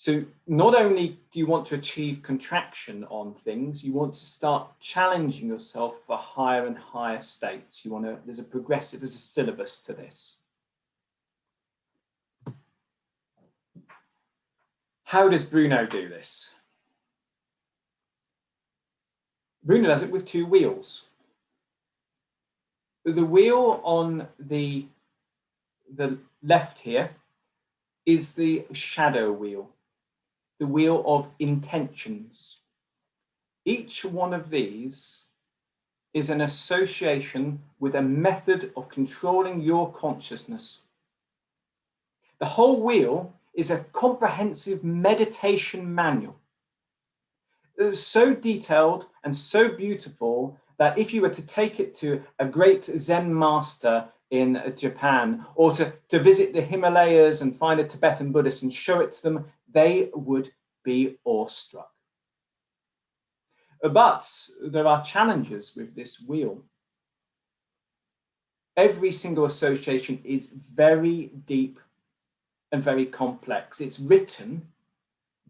So not only do you want to achieve contraction on things, you want to start challenging yourself for higher and higher states. You want to, there's a syllabus to this. How does Bruno do this? Bruno does it with two wheels. The wheel on the left here is the shadow wheel, the wheel of intentions. Each one of these is an association with a method of controlling your consciousness. The whole wheel is a comprehensive meditation manual. It's so detailed and so beautiful that if you were to take it to a great Zen master in Japan, or to visit the Himalayas and find a Tibetan Buddhist and show it to them, they would be awestruck. But there are challenges with this wheel. Every single association is very deep and very complex. It's written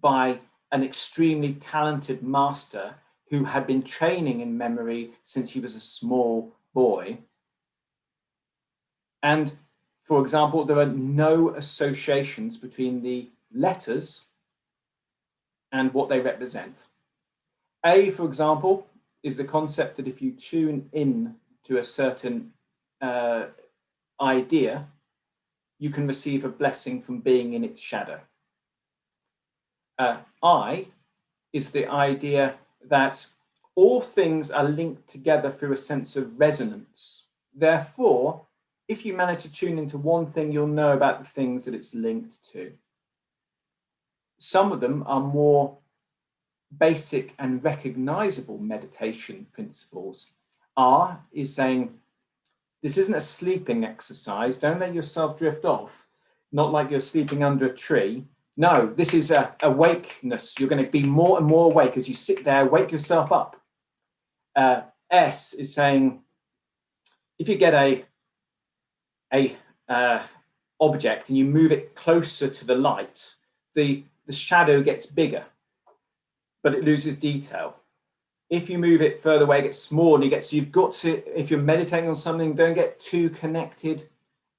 by an extremely talented master who had been training in memory since he was a small boy. And for example, there are no associations between the letters and what they represent. A, for example, is the concept that if you tune in to a certain idea, you can receive a blessing from being in its shadow. I is the idea that all things are linked together through a sense of resonance. Therefore, if you manage to tune into one thing, you'll know about the things that it's linked to. Some of them are more basic and recognizable meditation principles. R is saying, this isn't a sleeping exercise. Don't let yourself drift off. Not like you're sleeping under a tree. No, this is awakeness. You're going to be more and more awake as you sit there, wake yourself up. S is saying, if you get a object and you move it closer to the light, the shadow gets bigger, but it loses detail. If you move it further away, it gets smaller. You've got to, if you're meditating on something, don't get too connected,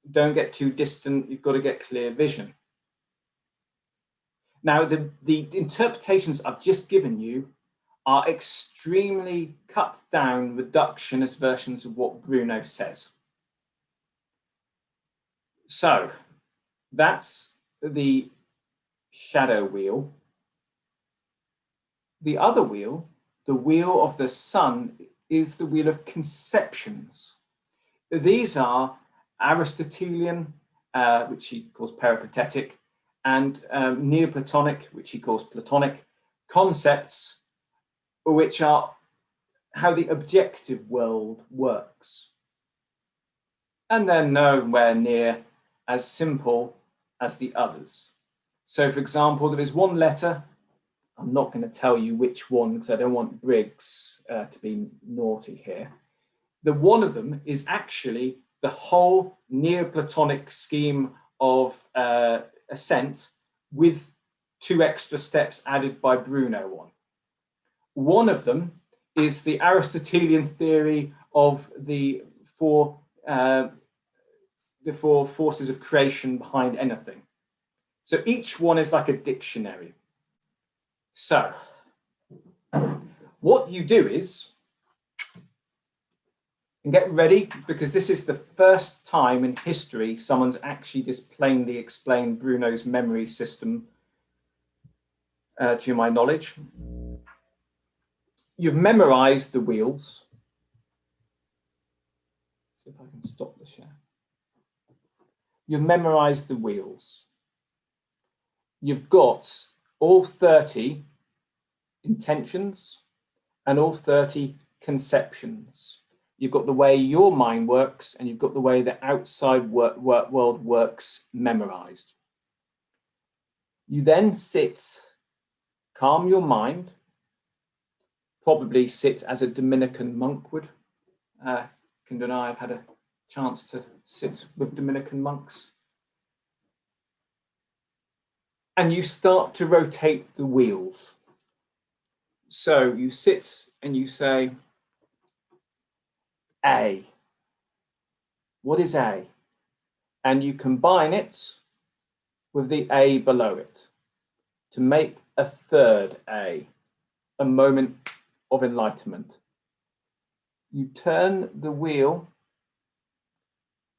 don't get too distant. You've got to get clear vision. Now, the interpretations I've just given you are extremely cut down, reductionist versions of what Bruno says. So that's the shadow wheel. The other wheel, the wheel of the sun, is the wheel of conceptions. These are Aristotelian, which he calls peripatetic, and Neoplatonic, which he calls Platonic, concepts, which are how the objective world works. And they're nowhere near as simple as the others. So, for example, there is one letter. I'm not going to tell you which one because I don't want Briggs to be naughty here. The one of them is actually the whole Neoplatonic scheme of ascent with 2 extra steps added by Bruno on. One of them is the Aristotelian theory of the four forces of creation behind anything. So each one is like a dictionary. So what you do is, and get ready, because this is the first time in history someone's actually just plainly explained Bruno's memory system to my knowledge. You've memorized the wheels. See if I can stop the share. You've memorized the wheels. You've got all 30 intentions and all 30 conceptions. You've got the way your mind works and you've got the way the outside world works memorized. You then sit, calm your mind, probably sit as a Dominican monk would. Kinder and I have had a chance to sit with Dominican monks. and you start to rotate the wheels. So you sit and you say, A. What is A? And you combine it with the A below it to make a third A, a moment of enlightenment. You turn the wheel,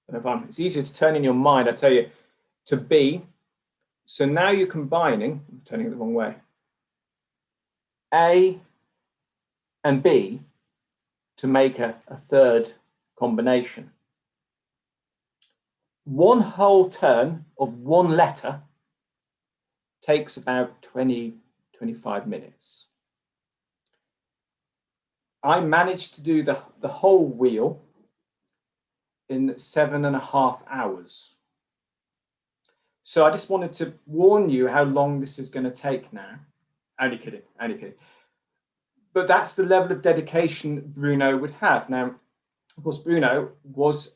and it's easier to turn in your mind, I tell you, to B. So now you're combining, I'm turning it the wrong way, A and B to make a third combination. One whole turn of one letter takes about 20-25 minutes. I managed to do the whole wheel in 7.5 hours. So I just wanted to warn you how long this is going to take now. Only kidding, only kidding. But that's the level of dedication Bruno would have. Now, of course, Bruno was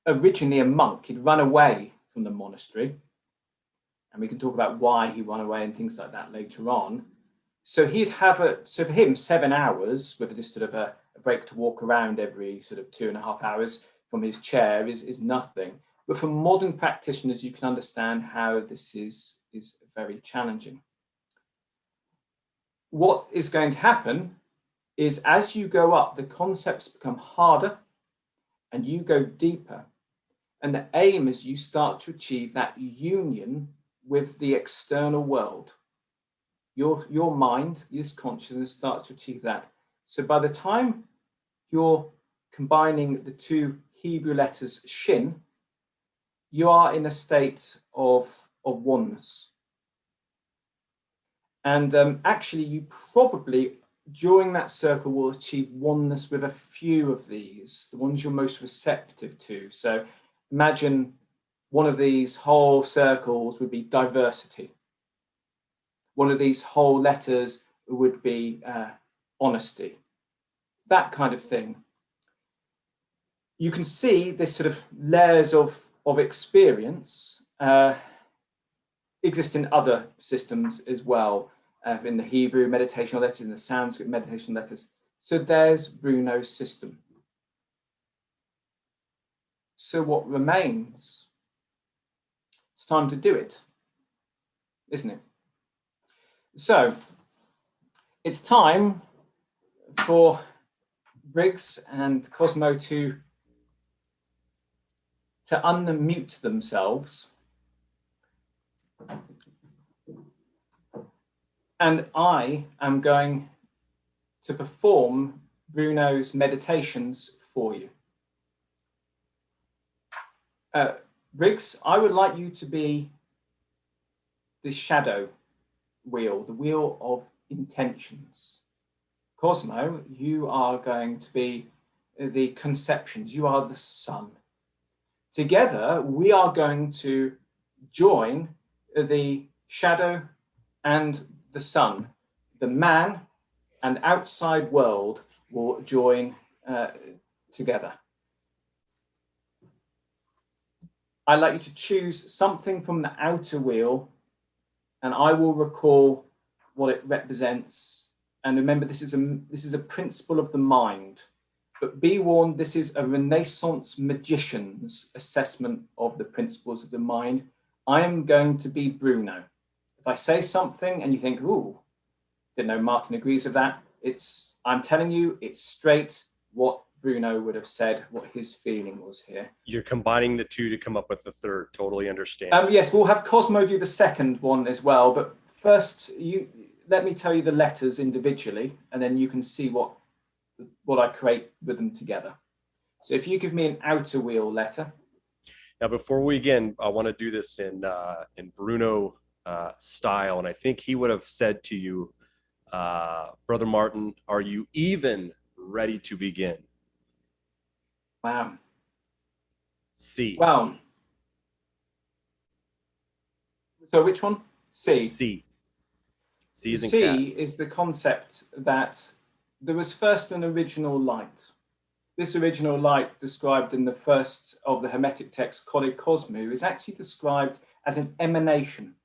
originally a monk. He'd run away from the monastery. And we can talk about why he ran away and things like that later on. So he'd have so for him, 7 hours with just sort of a break to walk around every sort of 2.5 hours from his chair is nothing. But for modern practitioners, you can understand how this is very challenging. What is going to happen is as you go up, the concepts become harder and you go deeper. And the aim is you start to achieve that union with the external world. Your mind, this consciousness starts to achieve that. So by the time you're combining the two Hebrew letters shin, you are in a state of oneness. And actually, you probably, during that circle, will achieve oneness with a few of these, the ones you're most receptive to. So imagine one of these whole circles would be diversity. One of these whole letters would be honesty, that kind of thing. You can see this sort of layers of experience exist in other systems as well, in the Hebrew meditational letters, in the Sanskrit meditation letters. So there's Bruno's system. So what remains? It's time to do it, isn't it? So it's time for Briggs and Cosmo to unmute themselves. And I am going to perform Bruno's meditations for you. Briggs, I would like you to be the shadow wheel, the wheel of intentions. Cosmo, you are going to be the conceptions. You are the sun. Together, we are going to join the shadow and the sun. The man and outside world will join together. I'd like you to choose something from the outer wheel, and I will recall what it represents. And remember, this is a principle of the mind. But be warned, this is a Renaissance magician's assessment of the principles of the mind. I am going to be Bruno. If I say something and you think, ooh, didn't know Martin agrees with that, I'm telling you, it's straight what Bruno would have said, what his feeling was here. You're combining the two to come up with the third. Totally understand. Yes, we'll have Cosmo do the second one as well. But first, let me tell you the letters individually, and then you can see what I create with them together. So if you give me an outer wheel letter. Now, before we begin, I want to do this in Bruno style, and I think he would have said to you, Brother Martin, are you even ready to begin? Wow. C. Wow. So which one? C. C. C is in C cat. is the concept that there was first an original light. This original light, described in the first of the Hermetic text, Code Cosmo, is actually described as an emanation.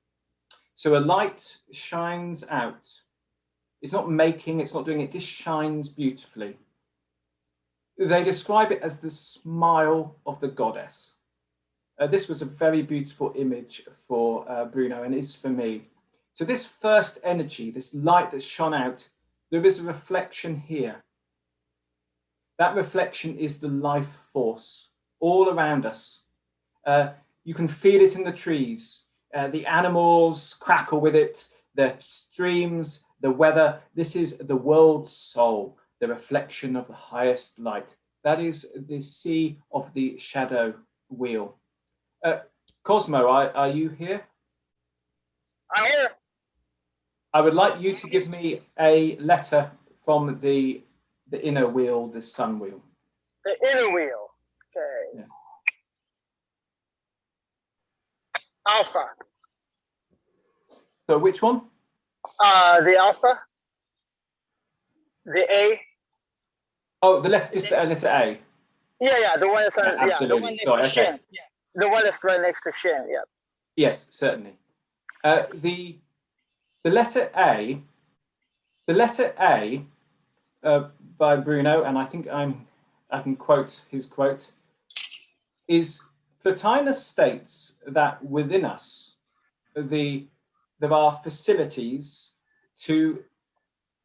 So a light shines out. It's not making, it's not doing it, just shines beautifully. They describe it as the smile of the goddess. This was a very beautiful image for Bruno, and is for me. So this first energy, this light that shone out, there is a reflection here. That reflection is the life force all around us. You can feel it in the trees. The animals crackle with it, the streams, the weather. This is the world's soul, the reflection of the highest light. That is the sea of the shadow wheel. Cosmo, are you here? I'm here. I would like you to give me a letter from the inner wheel, the sun wheel. The inner wheel. Okay. Yeah. Alpha. So which one? The alpha. The A. Oh, the letter, just letter A. Yeah, the one that's on. Yeah, absolutely. The one next to Shin. Yeah, the one that's right next to Shin. Yeah. Yes, certainly. The letter A. The letter A by Bruno, and I think I can quote his quote, is Plotinus states that within us there are facilities to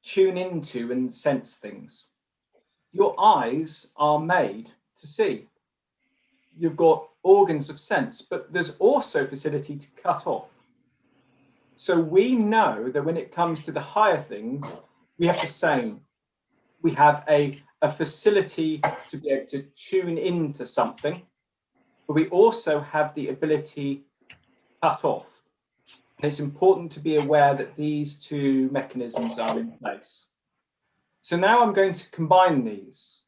tune into and sense things. Your eyes are made to see. You've got organs of sense, but there's also facility to cut off. So we know that when it comes to the higher things, we have the same. We have a facility to be able to tune into something, but we also have the ability to cut off. And it's important to be aware that these two mechanisms are in place. So now I'm going to combine these.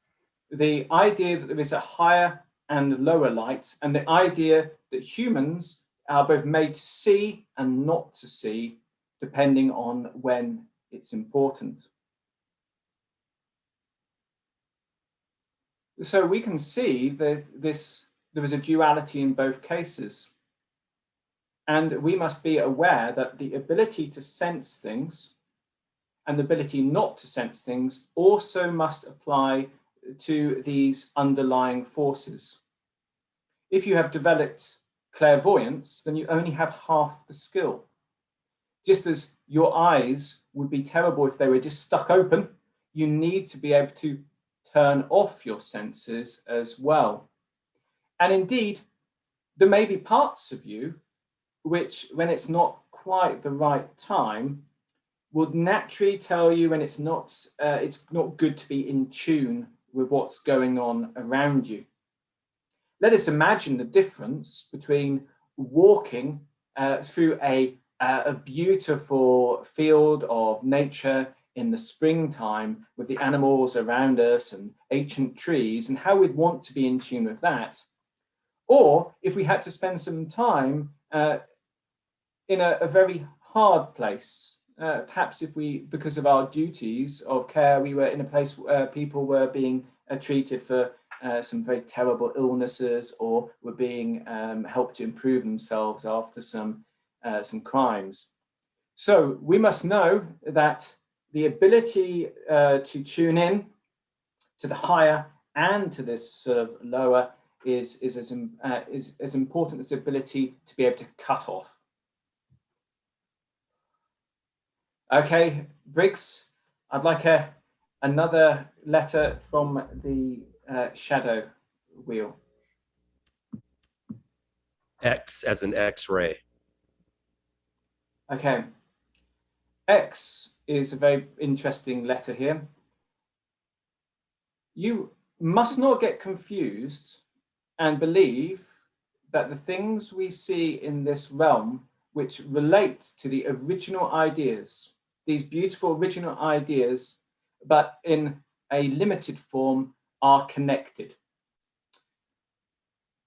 The idea that there is a higher and lower light, and the idea that humans are both made to see and not to see, depending on when it's important. So we can see that there is a duality in both cases. And we must be aware that the ability to sense things and the ability not to sense things also must apply to these underlying forces. If you have developed clairvoyance, then you only have half the skill. Just as your eyes would be terrible if they were just stuck open, you need to be able to turn off your senses as well. And indeed, there may be parts of you which, when it's not quite the right time, would naturally tell you when it's not good to be in tune with what's going on around you. Let us imagine the difference between walking through a beautiful field of nature in the springtime with the animals around us and ancient trees, and how we'd want to be in tune with that. Or if we had to spend some time in a very hard place, perhaps if we, because of our duties of care, we were in a place where people were being treated for some very terrible illnesses, or were being helped to improve themselves after some crimes. So we must know that the ability to tune in to the higher and to this sort of lower is as important as the ability to be able to cut off. Okay, Briggs, I'd like another letter from the shadow wheel. X as an X-ray. Okay. X is a very interesting letter here. You must not get confused and believe that the things we see in this realm which relate to the original ideas, these beautiful original ideas, but in a limited form, are connected.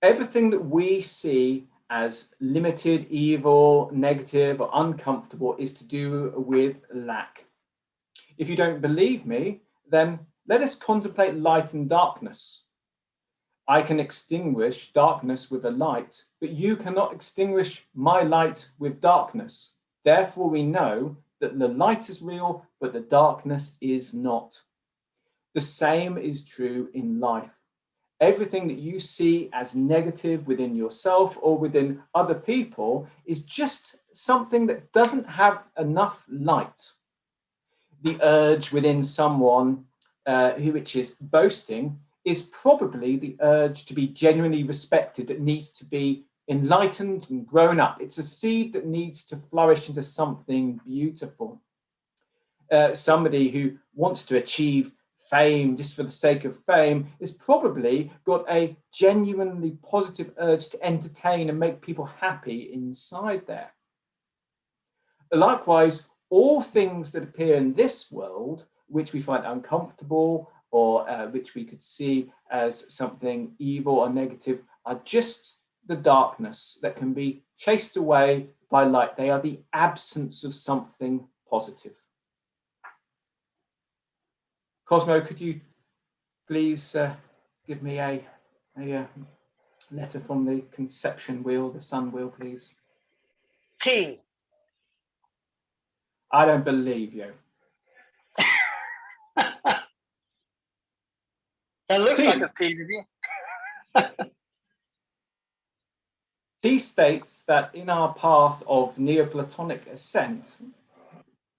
Everything that we see as limited, evil, negative, or uncomfortable is to do with lack. If you don't believe me, then let us contemplate light and darkness. I can extinguish darkness with a light, but you cannot extinguish my light with darkness. Therefore, we know that the light is real, but the darkness is not. The same is true in life. Everything that you see as negative within yourself or within other people is just something that doesn't have enough light. The urge within someone which is boasting is probably the urge to be genuinely respected, that needs to be enlightened and grown up. It's a seed that needs to flourish into something beautiful. Somebody who wants to achieve fame just for the sake of fame is probably got a genuinely positive urge to entertain and make people happy inside there. Likewise, all things that appear in this world, which we find uncomfortable or which we could see as something evil or negative, are just the darkness that can be chased away by light. They are the absence of something positive. Cosmo, could you please give me a letter from the conception wheel, the sun wheel, please? T. I don't believe you. That looks T. like a T to me. T states that in our path of Neoplatonic ascent,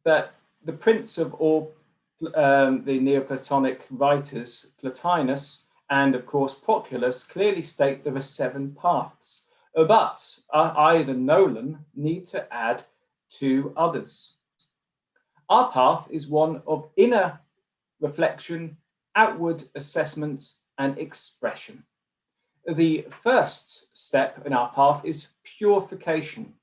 that the prince of all the Neoplatonic writers, Plotinus, and of course Proculus, clearly state there are 7 paths. But I, the Nolan, need to add 2 others. Our path is one of inner reflection, outward assessment, and expression. The first step in our path is purification.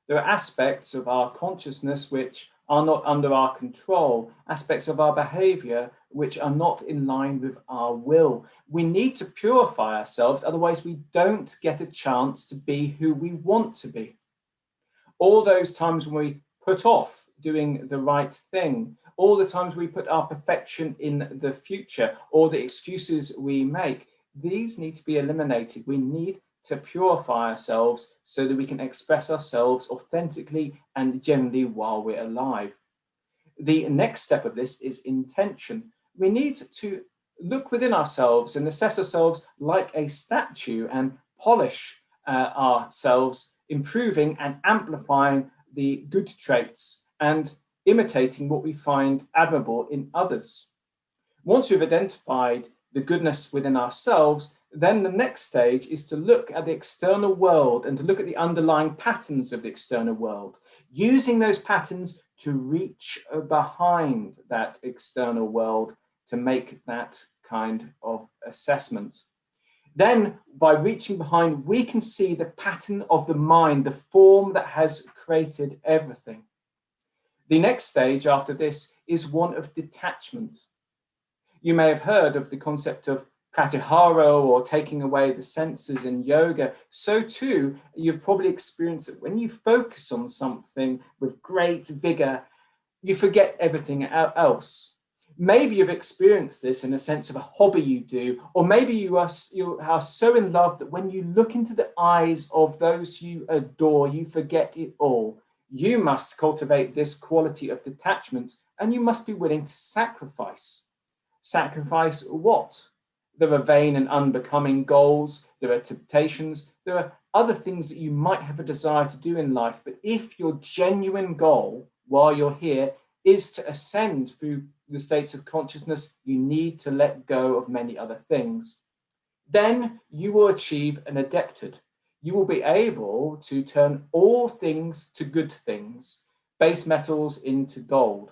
There are aspects of our consciousness which are not under our control, aspects of our behavior which are not in line with our will. We need to purify ourselves, otherwise we don't get a chance to be who we want to be. All those times when we put off doing the right thing, all the times we put our perfection in the future, or the excuses we make, these need to be eliminated. We need to purify ourselves so that we can express ourselves authentically and genuinely while we're alive. The next step of this is intention. We need to look within ourselves and assess ourselves like a statue and polish ourselves, improving and amplifying the good traits and imitating what we find admirable in others. Once we've identified the goodness within ourselves, then the next stage is to look at the external world and to look at the underlying patterns of the external world, using those patterns to reach behind that external world to make that kind of assessment. Then, by reaching behind, we can see the pattern of the mind, the form that has created everything. The next stage after this is one of detachment. You may have heard of the concept of pratyahara, or taking away the senses in yoga. So too, you've probably experienced that when you focus on something with great vigor, you forget everything else. Maybe you've experienced this in a sense of a hobby you do, or maybe you are so in love that when you look into the eyes of those you adore, you forget it all. You must cultivate this quality of detachment, and you must be willing to sacrifice. Sacrifice what? There are vain and unbecoming goals, there are temptations, there are other things that you might have a desire to do in life, but if your genuine goal while you're here is to ascend through the states of consciousness, you need to let go of many other things. Then you will achieve an adepthood. You will be able to turn all things to good things, base metals into gold.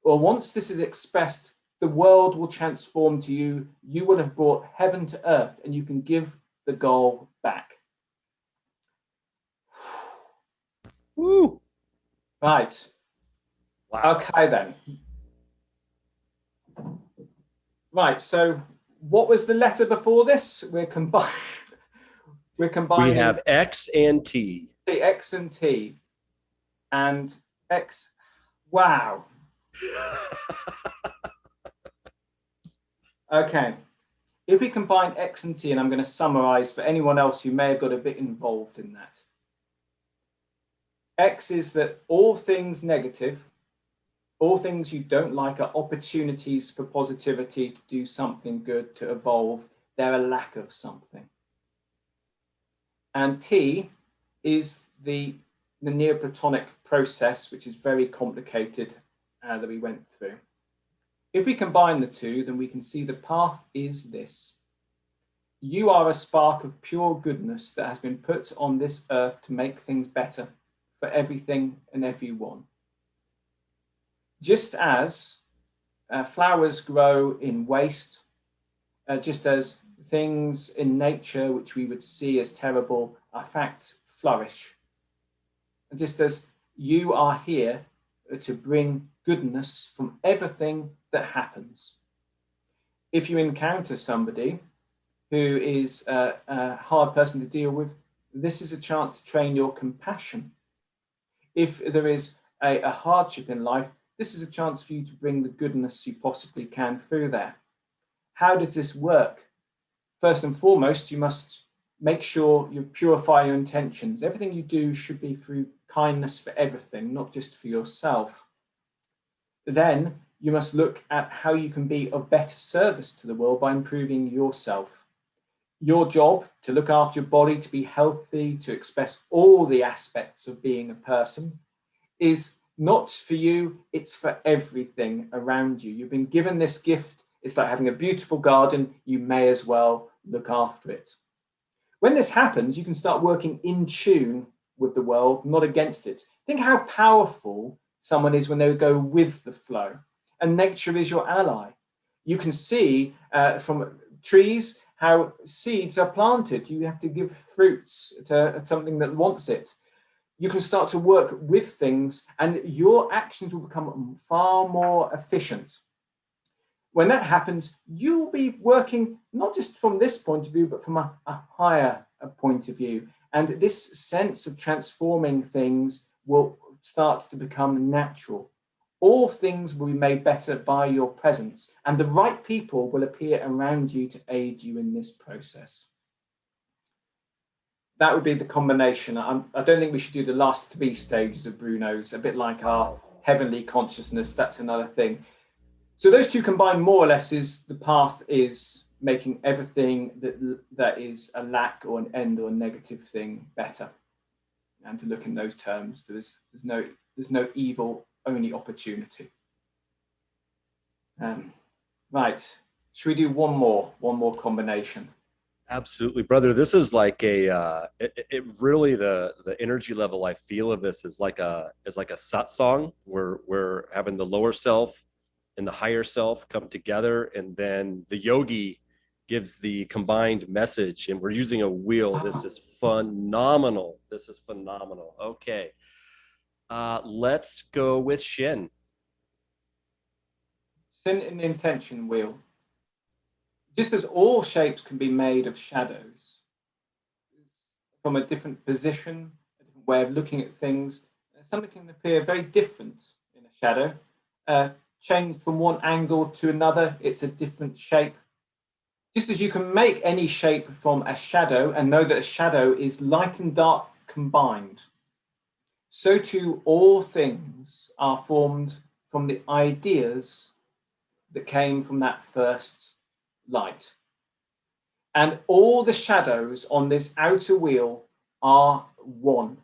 Well, once this is expressed, the world will transform to you. You will have brought heaven to earth, and you can give the goal back. Woo! Right. Wow. Okay, then. Right, so what was the letter before this? We're combining. We have X and T. The X and T. And X. Wow. Okay. If we combine X and T, and I'm going to summarize for anyone else who may have got a bit involved in that. X is that all things negative, all things you don't like are opportunities for positivity to do something good, to evolve. They're a lack of something. And T is the Neoplatonic process, which is very complicated, that we went through. If we combine the two, then we can see the path is this. You are a spark of pure goodness that has been put on this earth to make things better for everything and everyone. Just as flowers grow in waste, just as things in nature which we would see as terrible are in fact flourish, and just as you are here to bring goodness from everything that happens. If you encounter somebody who is a hard person to deal with, this is a chance to train your compassion. If there is a hardship in life, this is a chance for you to bring the goodness you possibly can through there. How does this work? First and foremost, you must make sure you purify your intentions. Everything you do should be through kindness for everything, not just for yourself. Then you must look at how you can be of better service to the world by improving yourself. Your job to look after your body, to be healthy, to express all the aspects of being a person is not for you, it's for everything around you. You've been given this gift. It's like having a beautiful garden. You may as well look after it. When this happens, you can start working in tune with the world, not against it. Think how powerful someone is when they go with the flow. And nature is your ally. You can see from trees how seeds are planted. You have to give fruits to something that wants it. You can start to work with things and your actions will become far more efficient. When that happens, you'll be working not just from this point of view, but from a higher point of view. And this sense of transforming things will start to become natural. All things will be made better by your presence, and the right people will appear around you to aid you in this process. That would be the combination. I don't think we should do the last 3 stages of Bruno's, a bit like our heavenly consciousness. That's another thing. So those two combined more or less is the path is making everything that is a lack or an end or a negative thing better. And to look in those terms, there's no evil, only opportunity. Right. Should we do one more combination? Absolutely, brother. This is like it really the energy level I feel of this is like a satsang where we're having the lower self and the higher self come together, and then the yogi gives the combined message, and we're using a wheel. This is phenomenal. Okay, let's go with Shin. Shin in the intention wheel. Just as all shapes can be made of shadows, from a different position, a different way of looking at things, something can appear very different in a shadow. Change from one angle to another, it's a different shape. Just as you can make any shape from a shadow and know that a shadow is light and dark combined, so too all things are formed from the ideas that came from that first light. And all the shadows on this outer wheel are one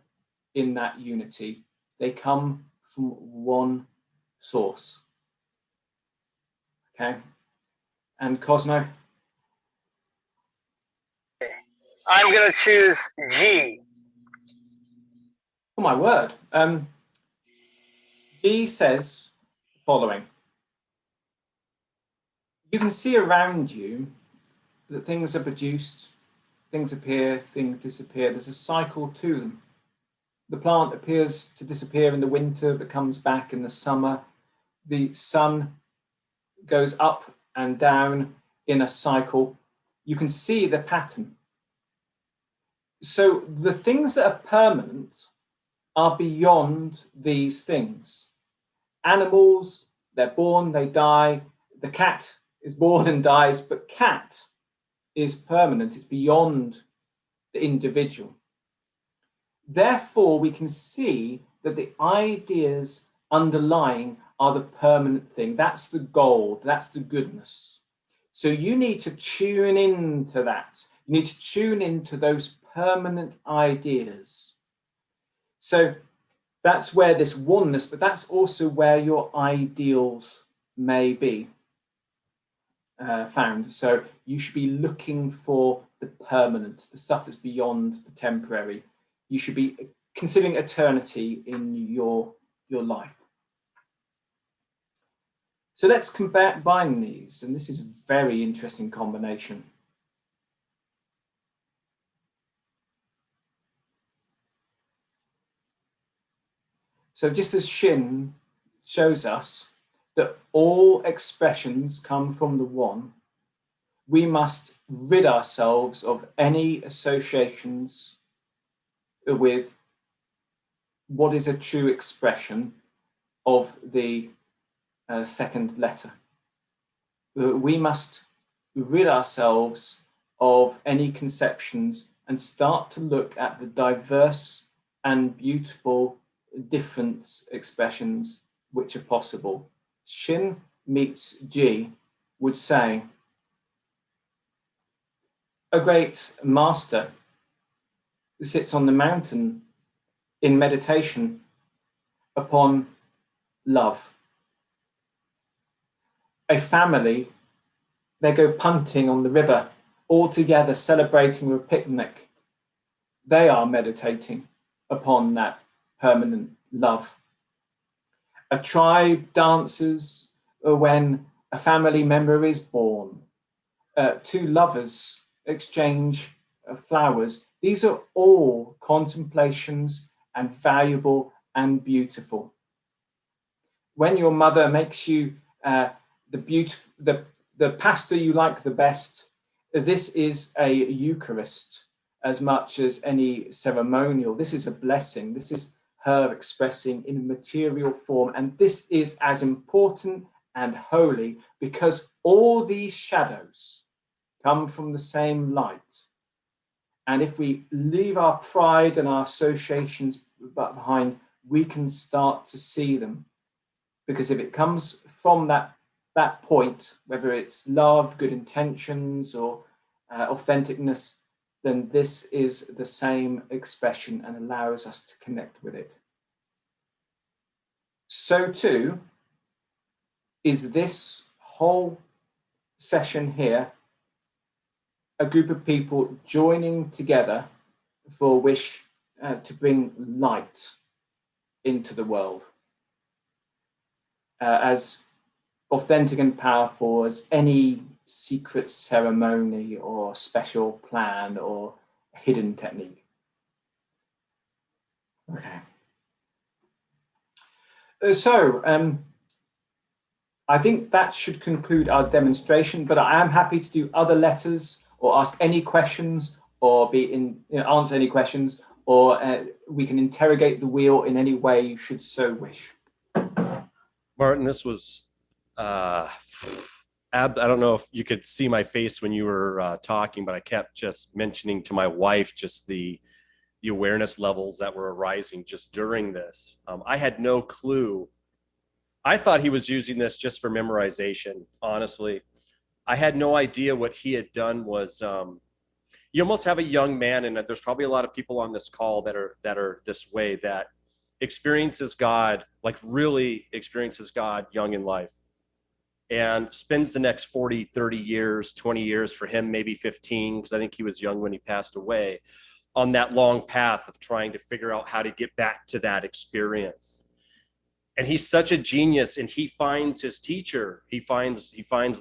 in that unity. They come from one source. Okay. And Cosmo? I'm going to choose G. Oh my word. G says the following. You can see around you that things are produced, things appear, things disappear. There's a cycle to them. The plant appears to disappear in the winter, but comes back in the summer. The sun goes up and down in a cycle. You can see the pattern. So the things that are permanent are beyond these things. Animals, they're born, they die. The cat is born and dies, but cat is permanent. It's beyond the individual. Therefore, we can see that the ideas underlying are the permanent thing. That's the gold, that's the goodness. So you need to tune into that. You need to tune into those permanent ideas. So that's where this oneness, but that's also where your ideals may be found. So you should be looking for the permanent, the stuff that's beyond the temporary. You should be considering eternity in your life. So let's combine these, and this is a very interesting combination. So just as Shin shows us that all expressions come from the one, we must rid ourselves of any associations with what is a true expression of the second letter. We must rid ourselves of any conceptions and start to look at the diverse and beautiful different expressions which are possible. Shin meets Ji would say, a great master sits on the mountain in meditation upon love. A family, they go punting on the river, all together celebrating a picnic. They are meditating upon that permanent love. A tribe dances when a family member is born. Two lovers exchange flowers. These are all contemplations and valuable and beautiful. When your mother makes you the pasta you like the best, this is a Eucharist as much as any ceremonial. This is a blessing. This is her expressing in material form. And this is as important and holy because all these shadows come from the same light. And if we leave our pride and our associations behind, we can start to see them. Because if it comes from that point, whether it's love, good intentions, or authenticness, then this is the same expression and allows us to connect with it. So too is this whole session here a group of people joining together for a wish to bring light into the world. As authentic and powerful as any secret ceremony or special plan or hidden technique. Okay. I think that should conclude our demonstration, but I am happy to do other letters or ask any questions or answer any questions, or we can interrogate the wheel in any way you should so wish. Martin, this was, I don't know if you could see my face when you were talking, but I kept just mentioning to my wife just the awareness levels that were arising just during this. I had no clue. I thought he was using this just for memorization, honestly. I had no idea what he had done was, you almost have a young man, and there's probably a lot of people on this call that are this way, that experiences God, like really experiences God young in life, and spends the next 40, 30 years, 20 years for him, maybe 15, because I think he was young when he passed away, on that long path of trying to figure out how to get back to that experience. And he's such a genius, and he finds his teacher. He finds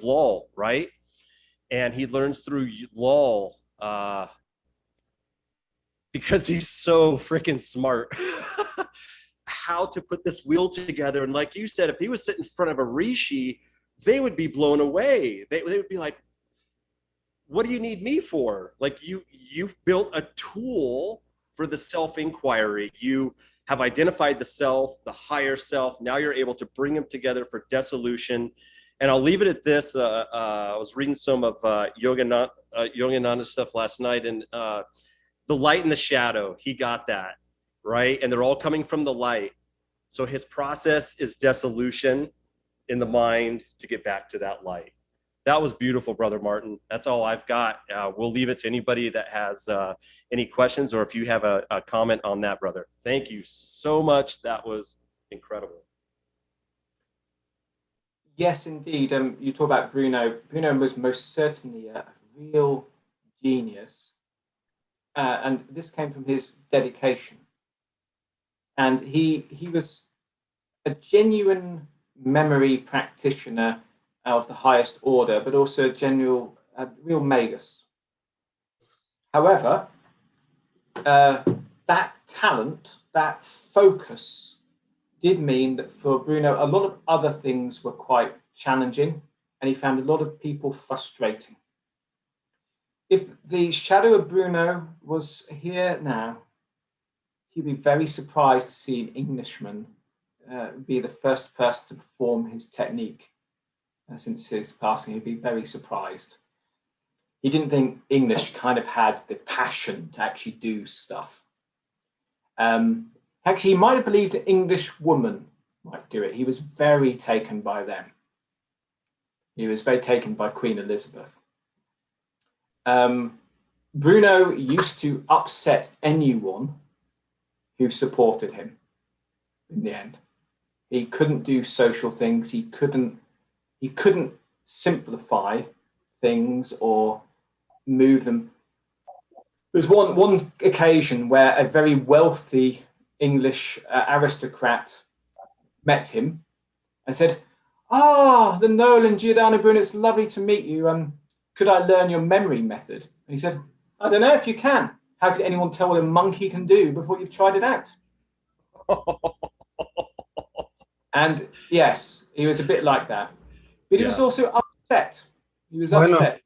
Lol, right? And he learns through Lol because he's so freaking smart how to put this wheel together. And like you said, if he was sitting in front of a rishi, they would be blown away. They would be like, what do you need me for? Like you've built a tool for the self-inquiry. You have identified the self, the higher self. Now you're able to bring them together for dissolution. And I'll leave it at this. I was reading some of Yogananda's stuff last night, and the light and the shadow, he got that. right? And they're all coming from the light. So his process is dissolution in the mind to get back to that light. That was beautiful, Brother Martin. That's all I've got. We'll leave it to anybody that has any questions, or if you have a comment on that, brother. Thank you so much. That was incredible. Yes, indeed. You talk about Bruno. Bruno was most certainly a real genius. And this came from his dedication. And he was a genuine memory practitioner of the highest order, but also a real magus. However, that talent, that focus, did mean that for Bruno, a lot of other things were quite challenging, and he found a lot of people frustrating. If the shadow of Bruno was here now, he'd be very surprised to see an Englishman be the first person to perform his technique. Since his passing, he'd be very surprised. He didn't think English kind of had the passion to actually do stuff. Actually, he might have believed an English woman might do it. He was very taken by them. He was very taken by Queen Elizabeth. Bruno used to upset anyone who supported him in the end. He couldn't do social things. He couldn't simplify things or move them. There's one occasion where a very wealthy English aristocrat met him and said, the Nolan, Giordano Bruno, it's lovely to meet you. Could I learn your memory method? And he said, I don't know if you can. How could anyone tell what a monkey can do before you've tried it out? And yes, he was a bit like that. But he was also upset. He was upset.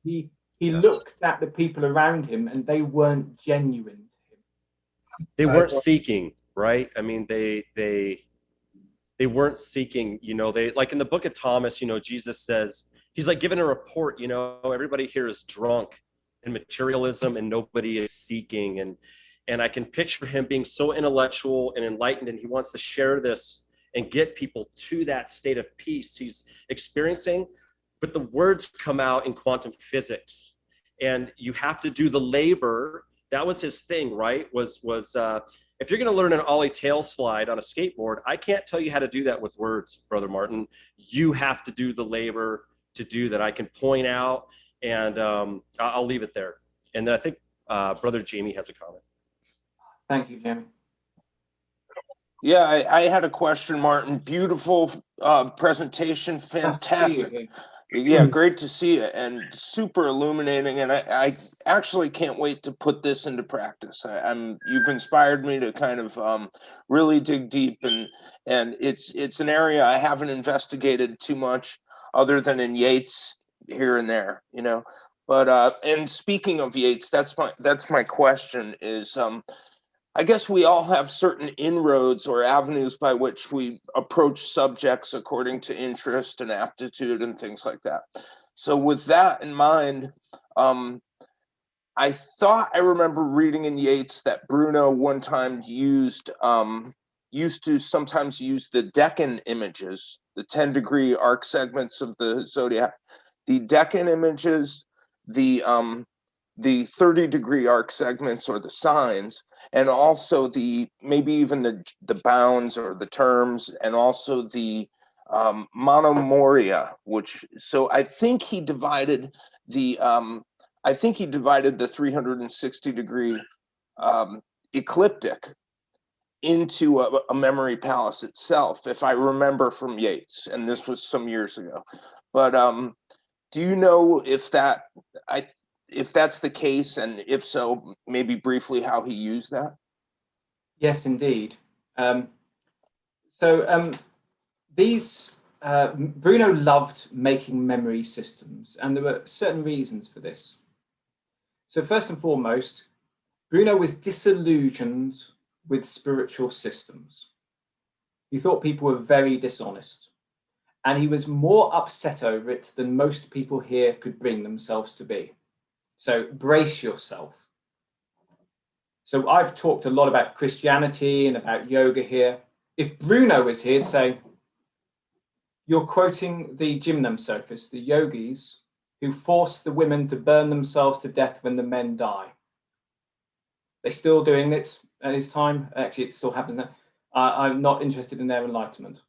He looked at the people around him and they weren't genuine to him. They weren't seeking, right? I mean, they weren't seeking, they, like in the book of Thomas, Jesus says, he's like giving a report, everybody here is drunk in materialism and nobody is seeking. And I can picture him being so intellectual and enlightened, and he wants to share this and get people to that state of peace he's experiencing. But the words come out in quantum physics, and you have to do the labor. That was his thing, right? Was if you're going to learn an ollie tail slide on a skateboard, I can't tell you how to do that with words, Brother Martin. You have to do the labor to do that. I can point out, and I'll leave it there. And then I think Brother Jamie has a comment. Thank you, Jamie. Yeah, I had a question, Martin. Beautiful presentation, fantastic. Yeah, great to see you, and super illuminating. And I actually can't wait to put this into practice. You've inspired me to kind of really dig deep, and it's an area I haven't investigated too much, other than in Yeats here and there, But and speaking of Yeats, that's my question is. I guess we all have certain inroads or avenues by which we approach subjects according to interest and aptitude and things like that. So with that in mind, I thought I remember reading in Yeats that Bruno one time used to sometimes use the Decan images, the 10-degree arc segments of the zodiac, the Decan images, the 30-degree arc segments or the signs, and also maybe even the bounds or the terms, and also the monomoria, so I think he divided the 360-degree ecliptic into a memory palace itself, if I remember from Yeats, and this was some years ago. But do you know if that's the case, and if so, maybe briefly how he used that? Yes, indeed. Bruno loved making memory systems, and there were certain reasons for this. So first and foremost, Bruno was disillusioned with spiritual systems. He thought people were very dishonest, and he was more upset over it than most people here could bring themselves to be. So brace yourself. So I've talked a lot about Christianity and about yoga here. If Bruno was here to say, you're quoting the gymnam sophists, the yogis, who force the women to burn themselves to death when the men die. They're still doing it at his time. Actually, it still happens now. I'm not interested in their enlightenment.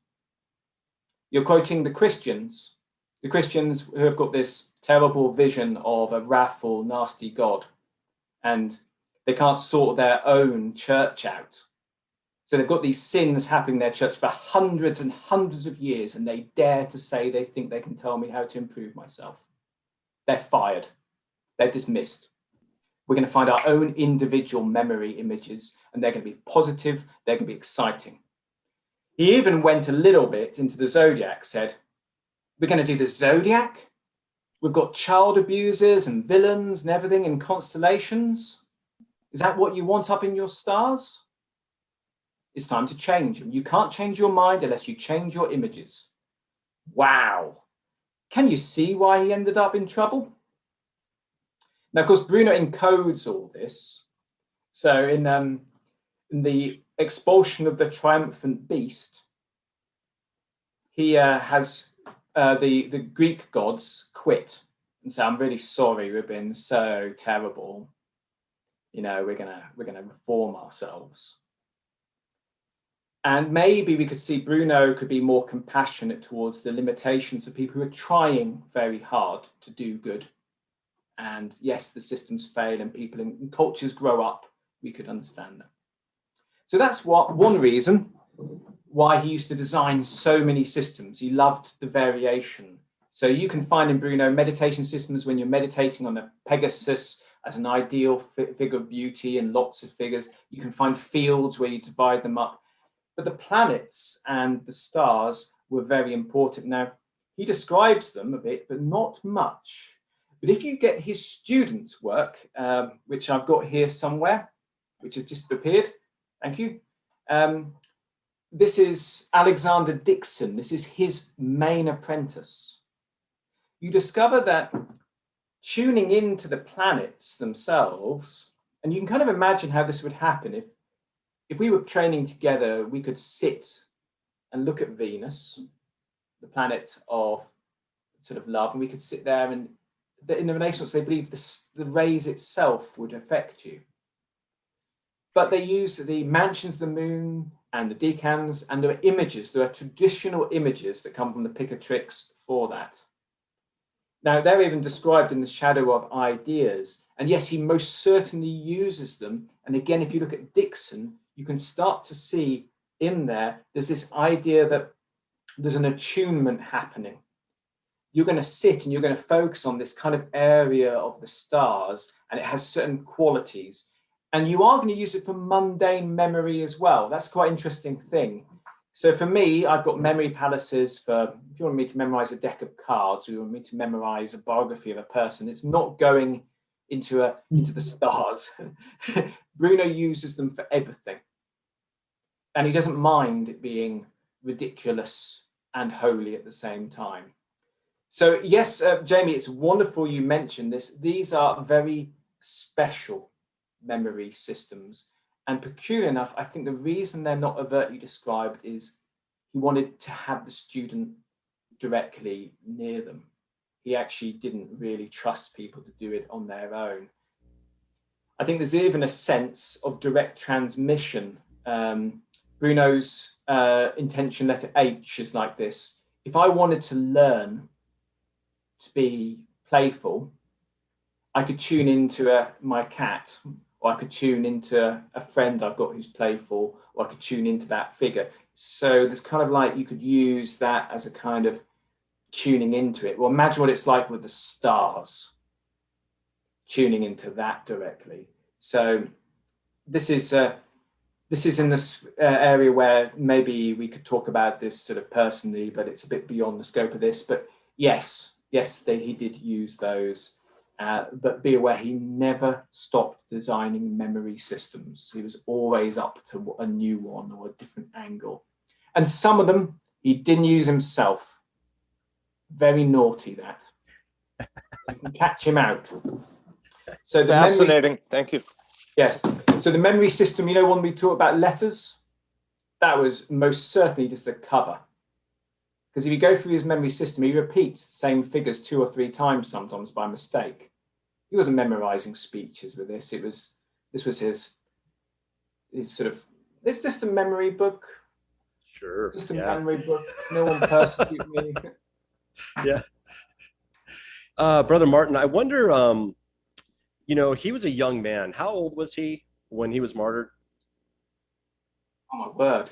You're quoting the Christians who have got this terrible vision of a wrathful, nasty God, and they can't sort their own church out. So they've got these sins happening in their church for hundreds and hundreds of years, and they dare to say they think they can tell me how to improve myself. They're fired. They're dismissed. We're going to find our own individual memory images, and they're going to be positive. They're going to be exciting. He even went a little bit into the zodiac, said, we're going to do the zodiac. We've got child abusers and villains and everything in constellations. Is that what you want up in your stars? It's time to change them. You can't change your mind unless you change your images. Wow. Can you see why he ended up in trouble? Now, of course, Bruno encodes all this. So in the expulsion of the triumphant beast, he has the Greek gods quit and say, I'm really sorry, we've been so terrible. You know, we're gonna reform ourselves. And maybe we could see Bruno could be more compassionate towards the limitations of people who are trying very hard to do good. And yes, the systems fail and people in cultures grow up. We could understand that. So that's one reason why he used to design so many systems. He loved the variation. So you can find in Bruno meditation systems when you're meditating on a Pegasus as an ideal figure of beauty and lots of figures. You can find fields where you divide them up. But the planets and the stars were very important. Now, he describes them a bit, but not much. But if you get his students' work, which I've got here somewhere, which has just appeared, thank you. This is Alexander Dixon. This is his main apprentice. You discover that tuning into the planets themselves, and you can kind of imagine how this would happen if we were training together, we could sit and look at Venus, the planet of sort of love, and we could sit there and in the Renaissance, they believed the rays itself would affect you. But they use the mansions of the moon and the decans, and there are images, there are traditional images that come from the Picatrix for that. Now, they're even described in the shadow of ideas. And yes, he most certainly uses them. And again, if you look at Dixon, you can start to see in there's this idea that there's an attunement happening. You're going to sit and you're going to focus on this kind of area of the stars, and it has certain qualities. And you are going to use it for mundane memory as well. That's quite an interesting thing. So for me, I've got memory palaces for, if you want me to memorize a deck of cards, or you want me to memorize a biography of a person, it's not going into the stars. Bruno uses them for everything. And he doesn't mind it being ridiculous and holy at the same time. So yes, Jamie, it's wonderful you mentioned this. These are very special memory systems. And peculiar enough, I think the reason they're not overtly described is he wanted to have the student directly near them. He actually didn't really trust people to do it on their own. I think there's even a sense of direct transmission. Bruno's intention letter H is like this. If I wanted to learn to be playful, I could tune into my cat, or I could tune into a friend I've got who's playful, or I could tune into that figure. So there's kind of like you could use that as a kind of tuning into it. Well, imagine what it's like with the stars, tuning into that directly. So this is in this area where maybe we could talk about this sort of personally, but it's a bit beyond the scope of this. But yes, he did use those. But be aware, he never stopped designing memory systems. He was always up to a new one or a different angle. And some of them he didn't use himself. Very naughty, that. You can catch him out. So fascinating. Thank you. Yes. So the memory system, you know, when we talk about letters, that was most certainly just a cover. Because if you go through his memory system, he repeats the same figures 2 or 3 times sometimes by mistake. He wasn't memorizing speeches with this. This was his sort of, it's just a memory book. Sure. It's just a memory book. No one persecute me. Yeah. Brother Martin, I wonder, you know, he was a young man. How old was he when he was martyred? Oh my word.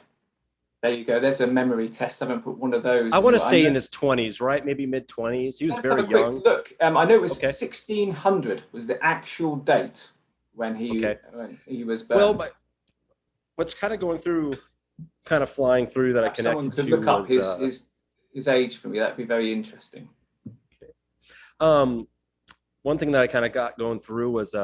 There you go. There's a memory test. I haven't put one of those. I want to say in his 20s, right? Maybe mid-20s. He was very young. Look, I know it was 1600 was the actual date when he was burned. Well, what's kind of going through, kind of flying through that I connected someone could to look up was, his age for me. That'd be very interesting. Okay. One thing that I kind of got going through was,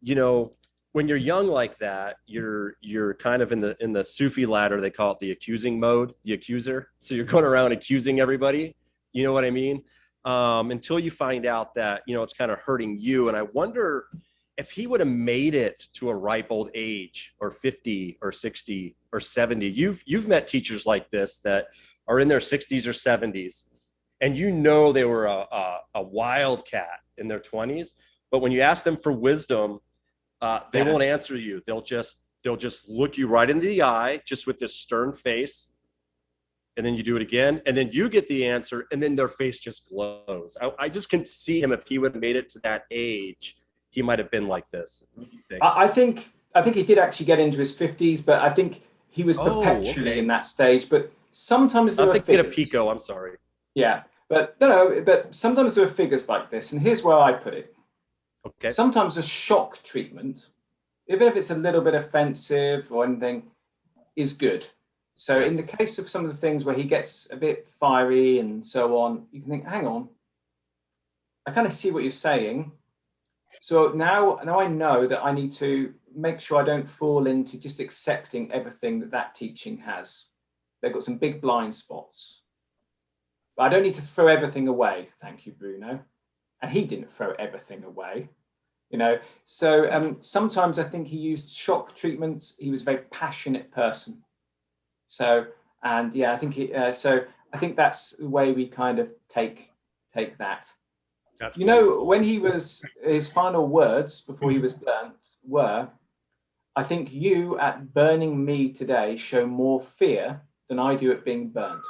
you know, when you're young like that, you're kind of in the Sufi ladder. They call it the accusing mode, the accuser. So you're going around accusing everybody. You know what I mean? Until you find out that, you know, it's kind of hurting you. And I wonder if he would have made it to a ripe old age, or 50 or 60 or 70. You've met teachers like this that are in their 60s or 70s, and you know they were a wildcat in their 20s. But when you ask them for wisdom, they won't answer you. They'll just look you right into the eye, just with this stern face. And then you do it again, and then you get the answer, and then their face just glows. I just can see him, if he would have made it to that age, he might have been like this. What do you think? I think he did actually get into his 50s, but I think he was perpetually in that stage. But sometimes there are figures. I'm thinking of Pico. I'm sorry. Yeah, but no, but sometimes there are figures like this, and here's where I put it. Okay. Sometimes a shock treatment, even if it's a little bit offensive or anything, is good. So in the case of some of the things where he gets a bit fiery and so on, you can think, hang on, I kind of see what you're saying. So now I know that I need to make sure I don't fall into just accepting everything that teaching has. They've got some big blind spots. But I don't need to throw everything away. Thank you, Bruno. And he didn't throw everything away, you know. So sometimes I think he used shock treatments. He was a very passionate person. So, and yeah, I think I think that's the way we kind of take that. That's wonderful. When he was, his final words before he was burnt were, I think you at burning me today show more fear than I do at being burnt.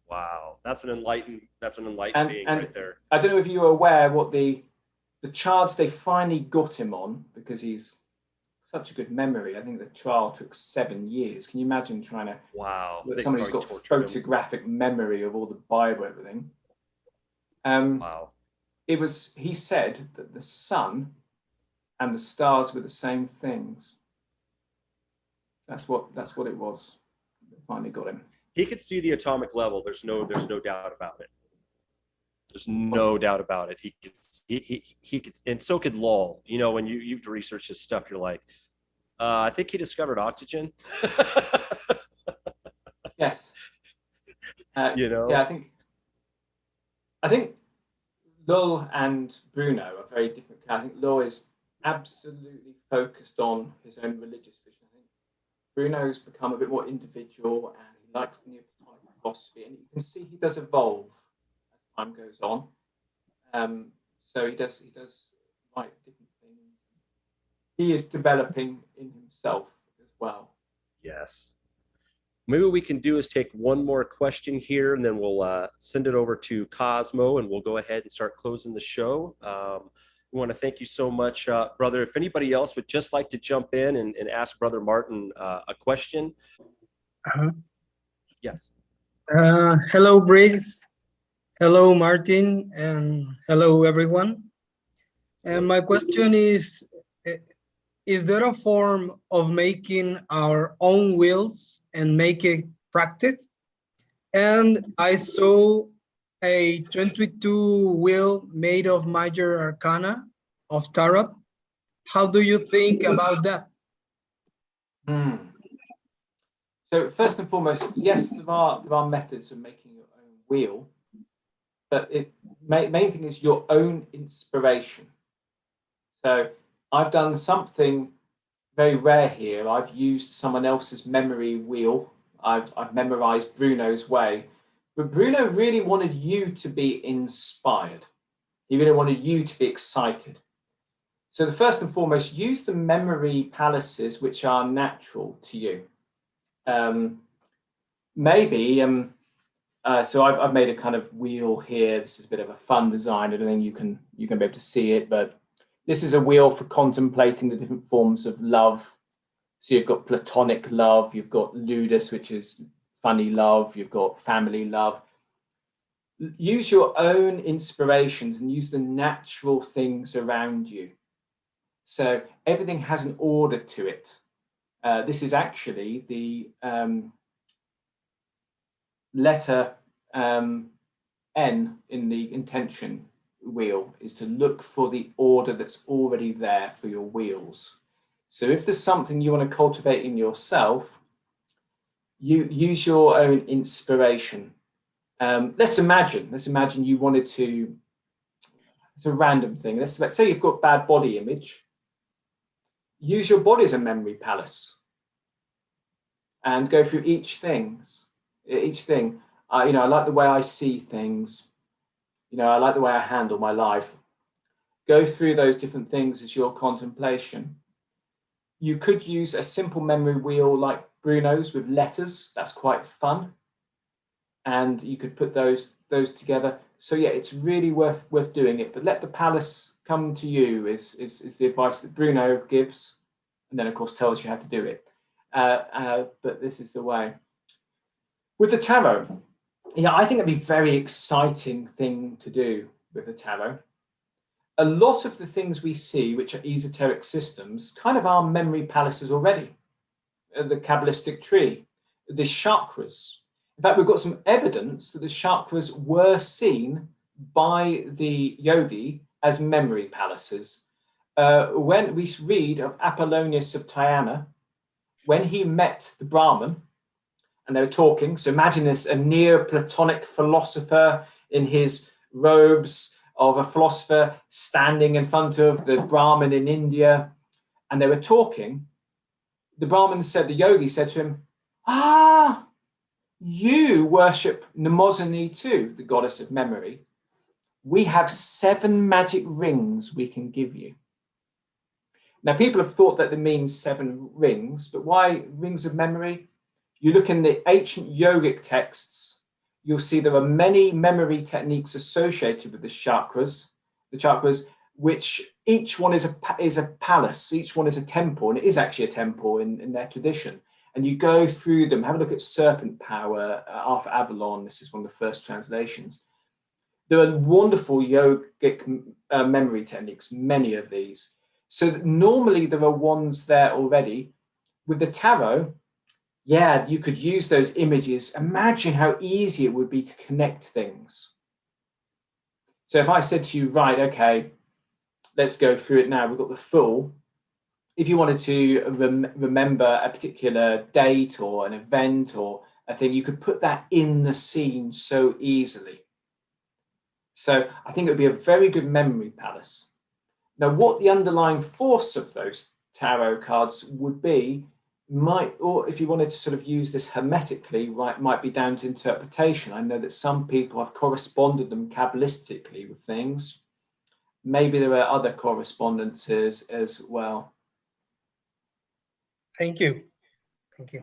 Wow, that's an enlightened being right there. I don't know if you're aware what the charge they finally got him on, because he's such a good memory. I think the trial took 7 years. Can you imagine trying to? Wow. Somebody who's got photographic memory of all the Bible, everything. Wow. It was. He said that the sun and the stars were the same things. That's what it was. They finally got him. He could see the atomic level. There's no doubt about it. There's no doubt about it. He could, and so could Lowell. You know, when you've researched his stuff, you're like, I think he discovered oxygen. Yes. You know. Yeah, I think Lowell and Bruno are very different. I think Lowell is absolutely focused on his own religious vision. I think Bruno's become a bit more individual, and he likes the Platonic philosophy, and you can see he does evolve as time goes on. So he does like different things. He is developing in himself as well. Yes. Maybe what we can do is take one more question here, and then we'll send it over to Cosmo, and we'll go ahead and start closing the show. We want to thank you so much, brother. If anybody else would just like to jump in and ask Brother Martin a question. Yes. Hello, Briggs. Hello, Martin. And hello, everyone. And my question is there a form of making our own wills and make it practice? And I saw a 22 will made of major arcana of tarot. How do you think about that? So first and foremost, yes, there are methods of making your own wheel, but main thing is your own inspiration. So I've done something very rare here. I've used someone else's memory wheel. I've memorized Bruno's way. But Bruno really wanted you to be inspired. He really wanted you to be excited. So the first and foremost, use the memory palaces which are natural to you. So I've made a kind of wheel here. This is a bit of a fun design. I don't think you can be able to see it, but this is a wheel for contemplating the different forms of love. So you've got Platonic love, you've got ludus, which is funny love, you've got family love. Use your own inspirations and use the natural things around you. So everything has an order to it. This is actually the letter N in the intention wheel, is to look for the order that's already there for your wheels. So if there's something you want to cultivate in yourself, you use your own inspiration. Let's imagine you wanted to, it's a random thing. Let's say you've got bad body image. Use your body as a memory palace and go through each thing. I like the way I see things. I like the way I handle my life. Go through those different things as your contemplation. You could use a simple memory wheel like Bruno's with letters. That's quite fun. And you could put those together. So yeah, it's really worth doing it. But let the palace come to you is the advice that Bruno gives. And then, of course, tells you how to do it. But this is the way. With the tarot, I think it'd be a very exciting thing to do with the tarot. A lot of the things we see, which are esoteric systems, kind of are memory palaces already. The Kabbalistic tree, the chakras. In fact, we've got some evidence that the chakras were seen by the yogi as memory palaces. When we read of Apollonius of Tyana, when he met the Brahmin, and they were talking. So imagine this, a Neoplatonic philosopher in his robes of a philosopher standing in front of the Brahmin in India. And they were talking. The Brahmin said, the yogi said to him, you worship Mnemosyne too, the goddess of memory. We have 7 magic rings we can give you. Now, people have thought that it means 7 rings, but why rings of memory? You look in the ancient yogic texts, you'll see there are many memory techniques associated with the chakras, which each one is a palace, each one is a temple, and it is actually a temple in their tradition. And you go through them, have a look at Serpent Power, Arthur Avalon. This is one of the first translations. There are wonderful yogic memory techniques, many of these. So normally there are ones there already. With the tarot, you could use those images. Imagine how easy it would be to connect things. So if I said to you, right, okay, let's go through it now. We've got the Fool. If you wanted to remember a particular date or an event or a thing, you could put that in the scene so easily. So I think it would be a very good memory palace. Now, what the underlying force of those tarot cards would be, or if you wanted to sort of use this hermetically, might be down to interpretation. I know that some people have corresponded them Kabbalistically with things. Maybe there are other correspondences as well. Thank you. Thank you.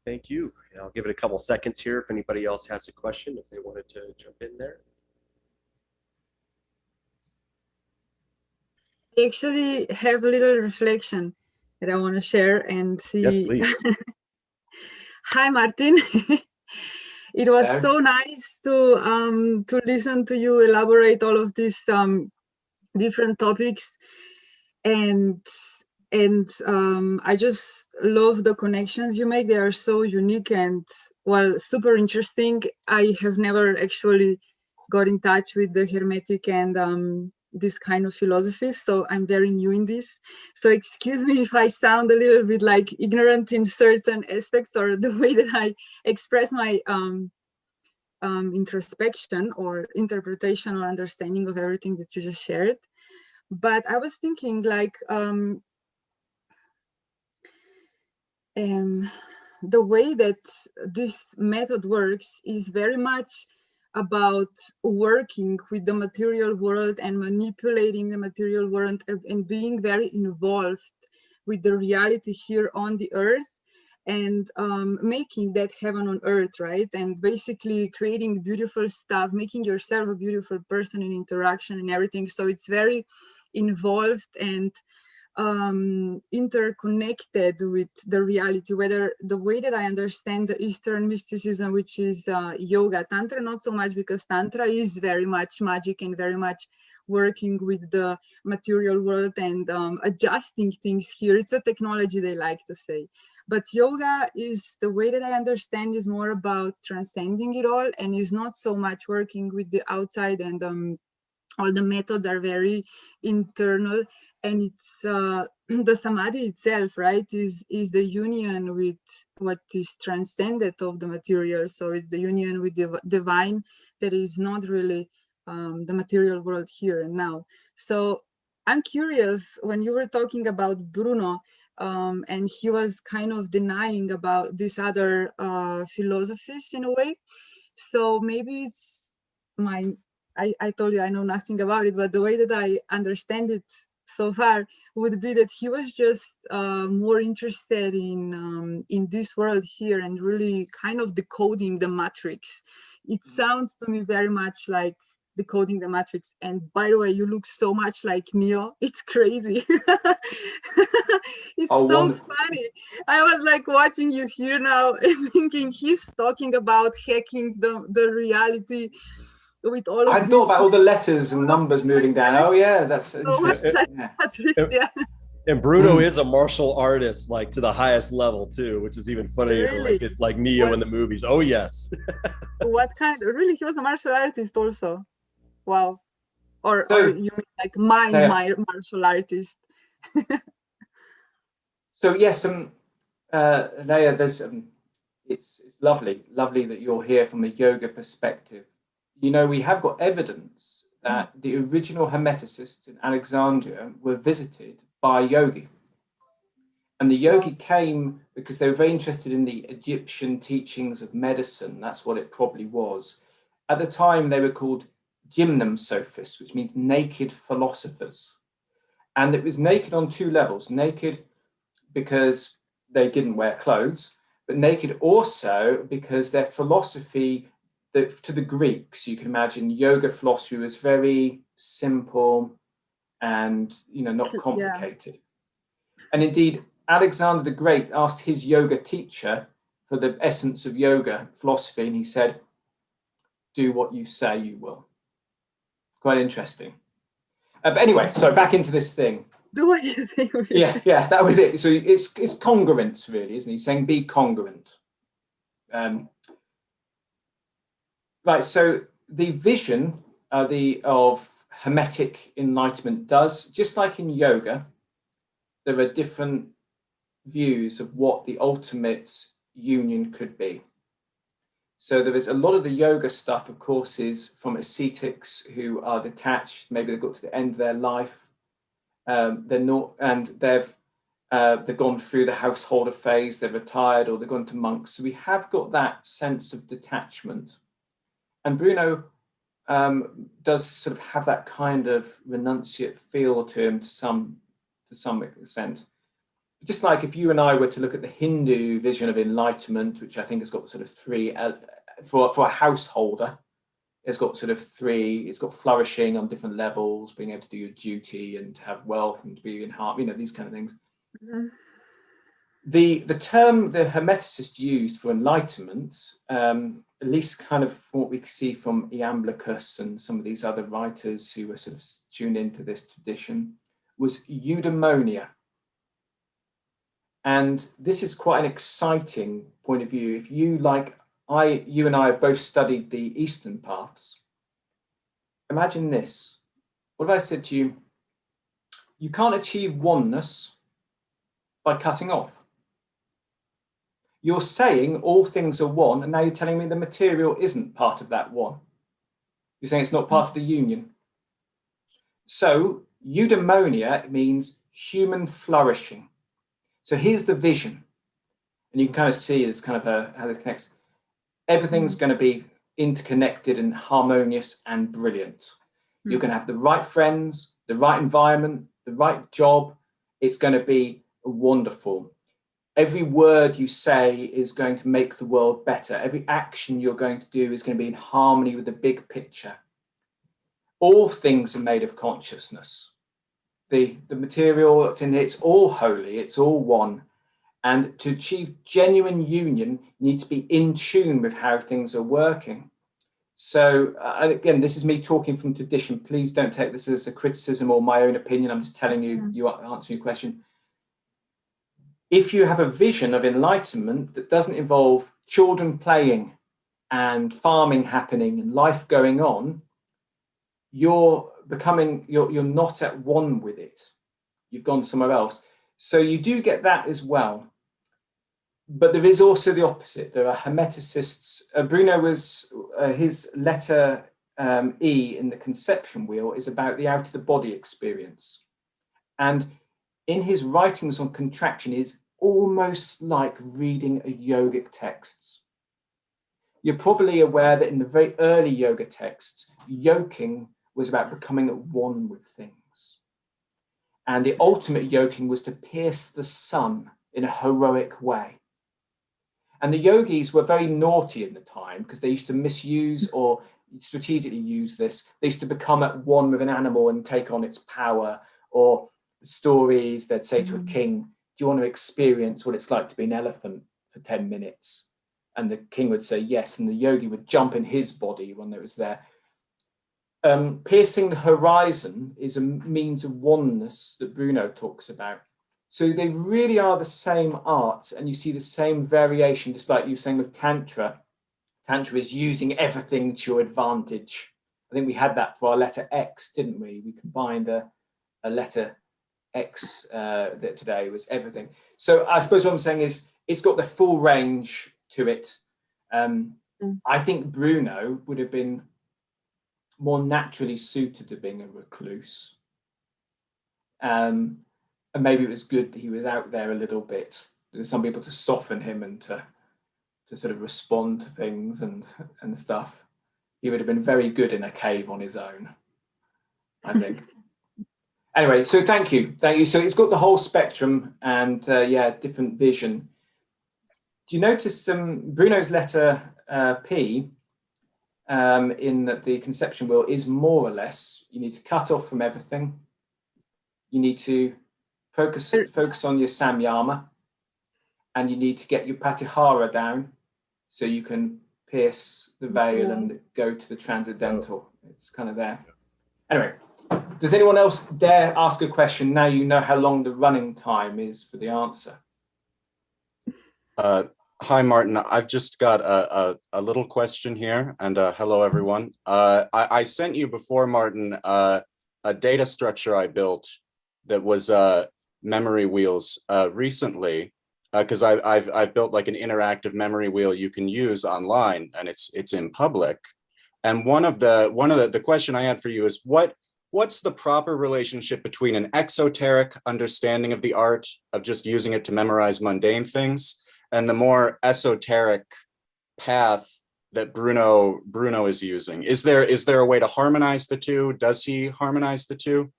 Thank you. And I'll give it a couple seconds here if anybody else has a question, if they wanted to jump in there. I actually have a little reflection that I want to share and see. Yes, please. Hi, Martin. It was so nice to listen to you elaborate all of these different topics, and I just love the connections you make. They are so unique and super interesting. I have never actually got in touch with the Hermetic and this kind of philosophy, so I'm very new in this. So excuse me if I sound a little bit like ignorant in certain aspects or the way that I express my introspection or interpretation or understanding of everything that you just shared. But I was thinking like the way that this method works is very much about working with the material world and manipulating the material world and being very involved with the reality here on the earth, and making that heaven on earth, right? And basically creating beautiful stuff, making yourself a beautiful person in interaction and everything. So it's very involved and interconnected with the reality, whether the way that I understand the Eastern mysticism, which is yoga, Tantra, not so much, because Tantra is very much magic and very much working with the material world and adjusting things here. It's a technology, they like to say. But yoga is, the way that I understand, is more about transcending it all and is not so much working with the outside, and all the methods are very internal. And it's the samadhi itself, right, is the union with what is transcended of the material. So it's the union with the divine that is not really the material world here and now. So I'm curious, when you were talking about Bruno, and he was kind of denying about these other philosophies in a way. So maybe it's I told you I know nothing about it, but the way that I understand it so far would be that he was just more interested in this world here and really kind of decoding the matrix. It sounds to me very much like decoding the matrix. And by the way, you look so much like Neo. It's crazy. It's so wonderful. funny. I was like watching you here now and thinking he's talking about hacking the reality with all of I thought about all the letters and numbers moving down. Oh yeah, that's so much interesting. like Yeah. matrix, yeah. And Bruno is a martial artist, like to the highest level too, which is even funnier. Really? Like Neo in the movies. Oh yes. What kind? Really, he was a martial artist also. Wow. Or So- you mean like my martial artist? So yes, Leia, there's it's lovely that you're here from a yoga perspective. You know, we have got evidence that the original Hermeticists in Alexandria were visited by a yogi. And the yogi came because they were very interested in the Egyptian teachings of medicine. That's what it probably was. At the time, they were called gymnum sophists, which means naked philosophers. And it was naked on two levels. Naked because they didn't wear clothes, but naked also because their philosophy, to the Greeks, you can imagine yoga philosophy was very simple and, you know, not complicated. Yeah. And indeed, Alexander the Great asked his yoga teacher for the essence of yoga philosophy, and he said, "Do what you say you will." Quite interesting. But anyway, so back into this thing. Do what you say. Yeah, that was it. So it's congruence, really, isn't he? He's saying be congruent. Right, so the vision of Hermetic enlightenment does, just like in yoga, there are different views of what the ultimate union could be. So there is a lot of the yoga stuff, of course, is from ascetics who are detached. Maybe they've got to the end of their life. They're not, and they've gone through the householder phase. They're retired, or they've gone to monks. So we have got that sense of detachment. And Bruno does sort of have that kind of renunciate feel to him to some extent. Just like if you and I were to look at the Hindu vision of enlightenment, which I think has got sort of three, for a householder, it's got sort of three, it's got flourishing on different levels, being able to do your duty and to have wealth and to be in heart, you know, these kind of things. Mm-hmm. The term the Hermeticists used for enlightenment, at least kind of what we see from Iamblichus and some of these other writers who were sort of tuned into this tradition, was eudaimonia. And this is quite an exciting point of view. If you, like you and I have both studied the Eastern paths, imagine this. What if I said to you, you can't achieve oneness by cutting off. You're saying all things are one, and now you're telling me the material isn't part of that one. You're saying it's not part of the union. So Eudaimonia means human flourishing. So here's the vision. And you can kind of see it's kind of how it connects. Everything's going to be interconnected and harmonious and brilliant. You're going to have the right friends, the right environment, the right job. It's going to be wonderful. Every word you say is going to make the world better. Every action you're going to do is going to be in harmony with the big picture. All things are made of consciousness. The material that's in it, it's all holy, it's all one. And to achieve genuine union, you need to be in tune with how things are working. So again, this is me talking from tradition. Please don't take this as a criticism or my own opinion. I'm just telling you, answering your question. If you have a vision of enlightenment that doesn't involve children playing and farming happening and life going on, you're not at one with it. You've gone somewhere else. So you do get that as well. But there is also the opposite. There are Hermeticists. Bruno was, his letter E in the conception wheel is about the out of the body experience. And in his writings on contraction is almost like reading a yogic texts. You're probably aware that in the very early yoga texts, yoking was about becoming at one with things. And the ultimate yoking was to pierce the sun in a heroic way. And the yogis were very naughty in the time because they used to misuse or strategically use this. They used to become at one with an animal and take on its power. Or the stories, they'd say to a king, do you want to experience what it's like to be an elephant for 10 minutes? And the king would say yes, and the yogi would jump in his body when it was there. Piercing the horizon is a means of oneness that Bruno talks about. So they really are the same arts, and you see the same variation, just like you were saying with Tantra. Tantra is using everything to your advantage. I think we had that for our letter X, didn't we? We combined a letter X that today was everything. So I suppose what I'm saying is it's got the full range to it. I think Bruno would have been more naturally suited to being a recluse. And maybe it was good that he was out there a little bit. There's some people to soften him and to sort of respond to things and stuff. He would have been very good in a cave on his own, I think. Anyway, so thank you. So it's got the whole spectrum and different vision. Do you notice Bruno's letter P in the conception wheel is more or less, you need to cut off from everything. You need to focus on your samyama, and you need to get your patihara down so you can pierce the veil and go to the transcendental. It's kind of there. Anyway, does anyone else dare ask a question? Now you know how long the running time is for the answer. Hi, Martin. I've just got a little question here, and hello, everyone. I sent you before, Martin, a data structure I built that was memory wheels recently, because I've built like an interactive memory wheel you can use online, and it's in public. And one of the question I had for you is what's the proper relationship between an exoteric understanding of the art of just using it to memorize mundane things and the more esoteric path that Bruno is using? Is there a way to harmonize the two? Does he harmonize the two?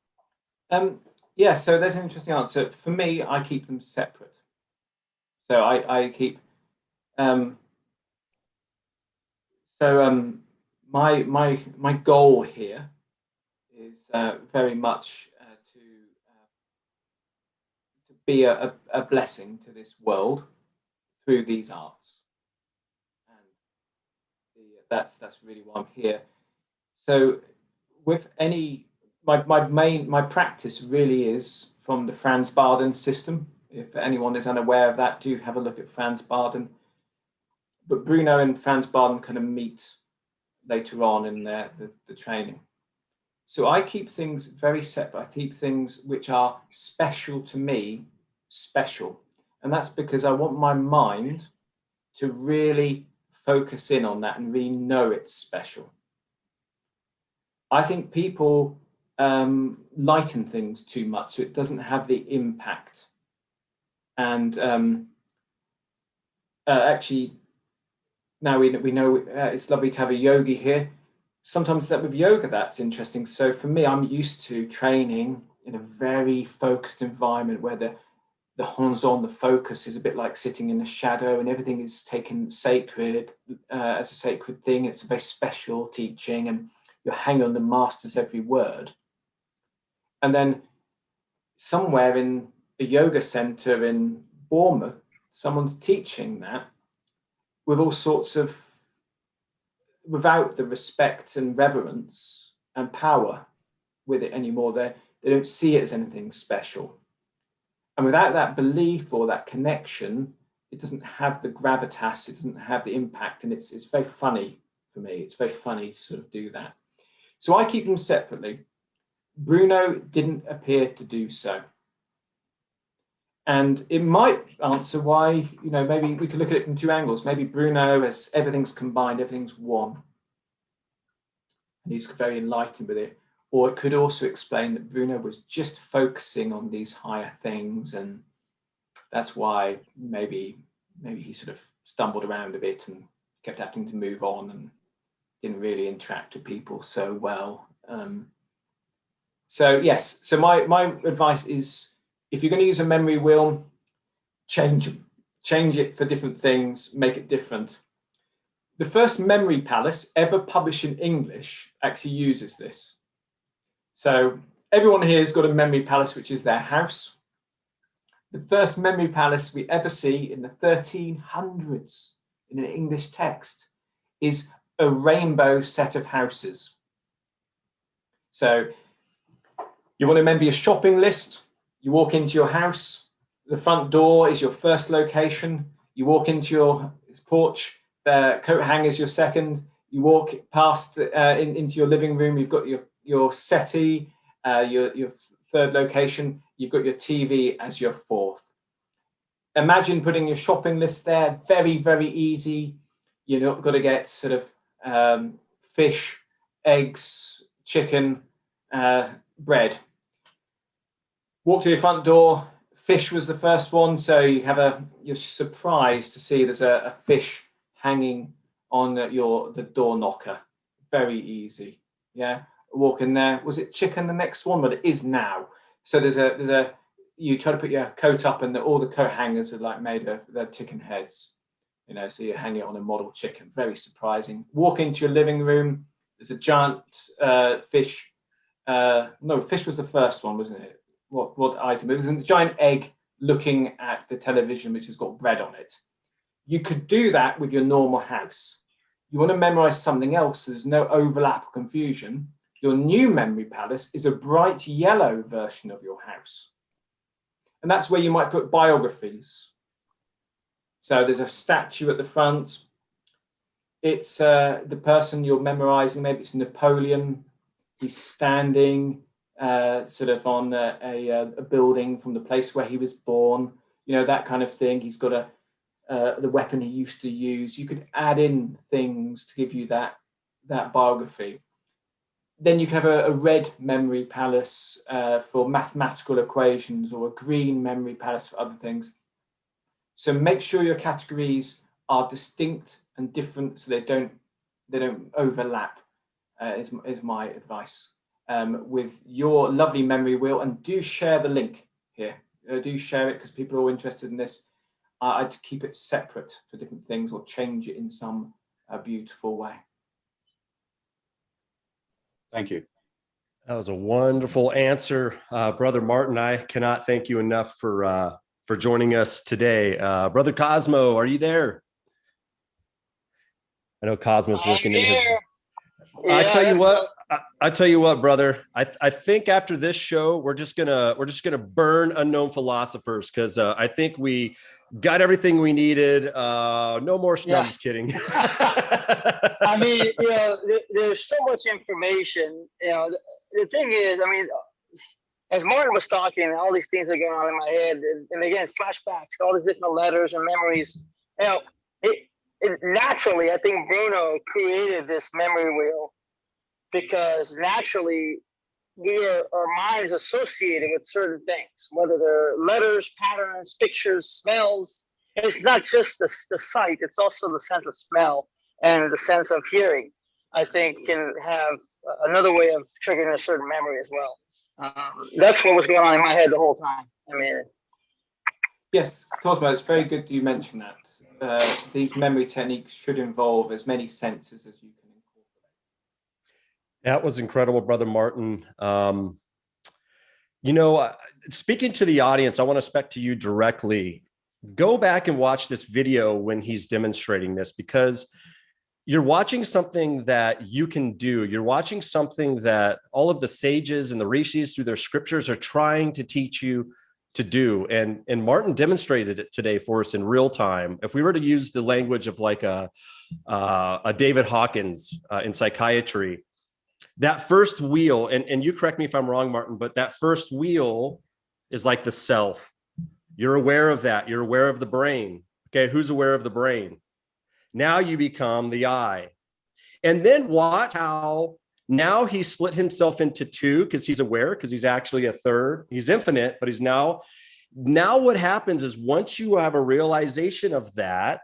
Yeah, so there's an interesting answer. For me, I keep them separate. So I keep my goal here is very much to be a blessing to this world through these arts, and that's really why I'm here. So with my practice really is from the Franz Barden system. If anyone is unaware of that, do have a look at Franz Barden. But Bruno and Franz Barden kind of meet later on in the training. So I keep things very separate. I keep things which are special to me, special. And that's because I want my mind to really focus in on that and really know it's special. I think people lighten things too much, so it doesn't have the impact. And actually, now we know it's lovely to have a yogi here. Sometimes with yoga, that's interesting. So for me, I'm used to training in a very focused environment where the hands-on, the focus is a bit like sitting in the shadow, and everything is taken sacred as a sacred thing. It's a very special teaching, and you're hanging on the master's every word. And then somewhere in a yoga center in Bournemouth, someone's teaching that with all sorts of, without the respect and reverence and power with it anymore. They don't see it as anything special. And without that belief or that connection, it doesn't have the gravitas, it doesn't have the impact. And it's very funny for me. It's very funny to sort of do that. So I keep them separately. Bruno didn't appear to do so. And it might answer why, maybe we could look at it from two angles. Maybe Bruno, as everything's combined, everything's one. And he's very enlightened with it. Or it could also explain that Bruno was just focusing on these higher things. And that's why maybe he sort of stumbled around a bit and kept having to move on and didn't really interact with people so well. So yes, so my advice is, if you're going to use a memory wheel, change it for different things, make it different. The first memory palace ever published in English actually uses this. So everyone here has got a memory palace, which is their house. The first memory palace we ever see in the 1300s in an English text is a rainbow set of houses. So you want to remember your shopping list. You walk into your house, the front door is your first location. You walk into your porch, the coat hanger is your second. You walk past into your living room, you've got your settee, your third location. You've got your TV as your fourth. Imagine putting your shopping list there, very, very easy. You're not got to get sort of fish, eggs, chicken, bread. Walk to your front door. Fish was the first one, so you're surprised to see there's a fish hanging on the door knocker. Very easy, yeah. Walk in there. Was it chicken the next one? But it is now. So you try to put your coat up, and all the coat hangers are like made of they're chicken heads, So you hang it on a model chicken. Very surprising. Walk into your living room. There's a giant fish. No, fish was the first one, wasn't it? What item? It was a giant egg looking at the television, which has got bread on it. You could do that with your normal house. You want to memorize something else, so there's no overlap or confusion. Your new memory palace is a bright yellow version of your house. And that's where you might put biographies. So there's a statue at the front. It's the person you're memorizing. Maybe it's Napoleon. He's standing sort of on a building from the place where he was born, that kind of thing. He's got the weapon he used to use. You could add in things to give you that biography. Then you can have a red memory palace for mathematical equations, or a green memory palace for other things. So make sure your categories are distinct and different, so they don't overlap. Is my advice with your lovely memory wheel. And do share the link here. Do share it, because people are all interested in this. I'd keep it separate for different things, or change it in some beautiful way. Thank you. That was a wonderful answer, Brother Martin. I cannot thank you enough for joining us today. Brother Cosmo, are you there? I know Cosmo's working in his. I tell you what, brother. I think after this show, we're just gonna burn Unknown Philosophers, because I think we got everything we needed. No more. No, I'm just kidding. I mean, there's so much information. The thing is, as Martin was talking, all these things are going on in my head, and again, flashbacks, all these different letters and memories. It naturally, I think Bruno created this memory wheel, because naturally our minds associated with certain things, whether they're letters, patterns, pictures, smells. And it's not just the sight; it's also the sense of smell and the sense of hearing. I think can have another way of triggering a certain memory as well. That's what was going on in my head the whole time. I mean, yes, Cosmo, it's very good that you mentioned that. These memory techniques should involve as many senses as you can incorporate. That was incredible, Brother Martin. Speaking to the audience, I want to speak to you directly. Go back and watch this video when he's demonstrating this, because you're watching something that you can do. You're watching something that all of the sages and the rishis through their scriptures are trying to teach you to do. And Martin demonstrated it today for us in real time. If we were to use the language of like a David Hawkins in psychiatry, that first wheel, and you correct me if I'm wrong, Martin, but that first wheel is like the self. You're aware of that. You're aware of the brain. Okay, who's aware of the brain? Now you become the I. And then watch how now he split himself into two, because he's aware, because he's actually a third. He's infinite, but he's now what happens is once you have a realization of that,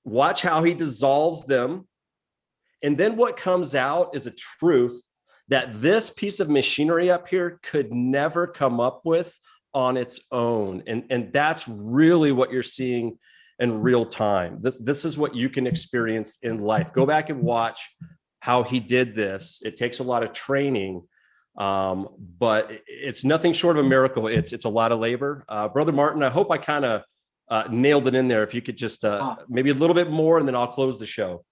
watch how he dissolves them. And then what comes out is a truth that this piece of machinery up here could never come up with on its own. And that's really what you're seeing in real time. This is what you can experience in life. Go back and watch how he did this. It takes a lot of training, but it's nothing short of a miracle. It's a lot of labor. Brother Martin, I hope I kind of nailed it in there. If you could just maybe a little bit more, and then I'll close the show.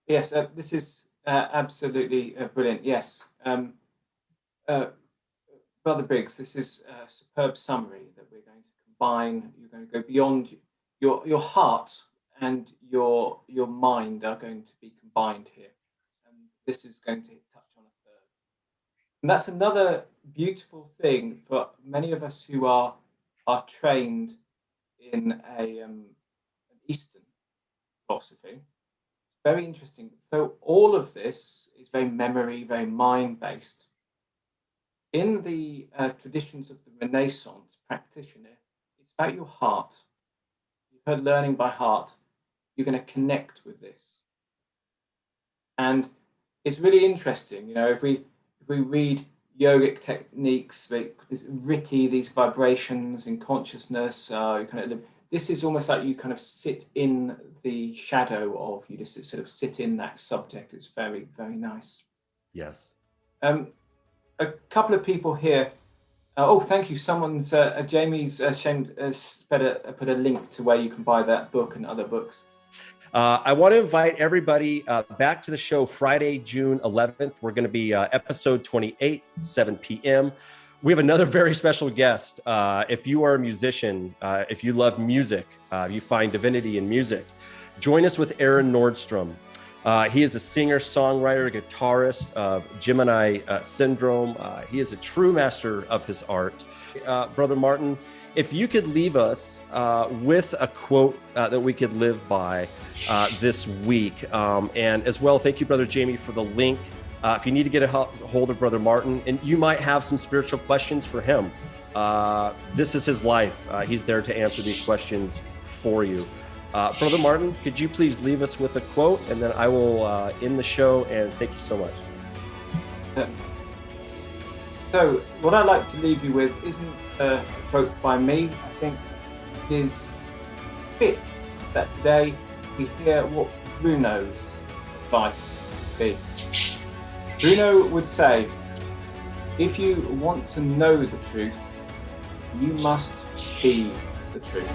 Yes, this is absolutely brilliant. Yes. Brother Briggs, this is a superb summary that we're going to combine. You're going to go beyond your heart and your mind are going to be combined here. And this is going to touch on a third. And that's another beautiful thing for many of us who are trained in an Eastern philosophy. Very interesting. So all of this is very memory, very mind-based. In the traditions of the Renaissance practitioner, it's about your heart. You've heard learning by heart. You're going to connect with this. And it's really interesting, if we read yogic techniques, these vibrations in consciousness, this is almost like you kind of sit in the shadow of, you just sort of sit in that subject. It's very, very nice. Yes. A couple of people here. Thank you. Someone's, Jamie's better put a link to where you can buy that book and other books. I want to invite everybody back to the show Friday, June 11th. We're going to be episode 28, 7 p.m. We have another very special guest. If you are a musician, if you love music, you find divinity in music, join us with Aaron Nordstrom. He is a singer, songwriter, guitarist of Gemini Syndrome. He is a true master of his art. Brother Martin, if you could leave us with a quote that we could live by this week. And as well, thank you, Brother Jamie, for the link. If you need to get a hold of Brother Martin, and you might have some spiritual questions for him, this is his life. He's there to answer these questions for you. Brother Martin, could you please leave us with a quote, and then I will end the show, and thank you so much. So what I'd like to leave you with isn't a quote by me. I think it is fit that today we hear what Bruno's advice would be. Bruno would say, if you want to know the truth, you must be the truth.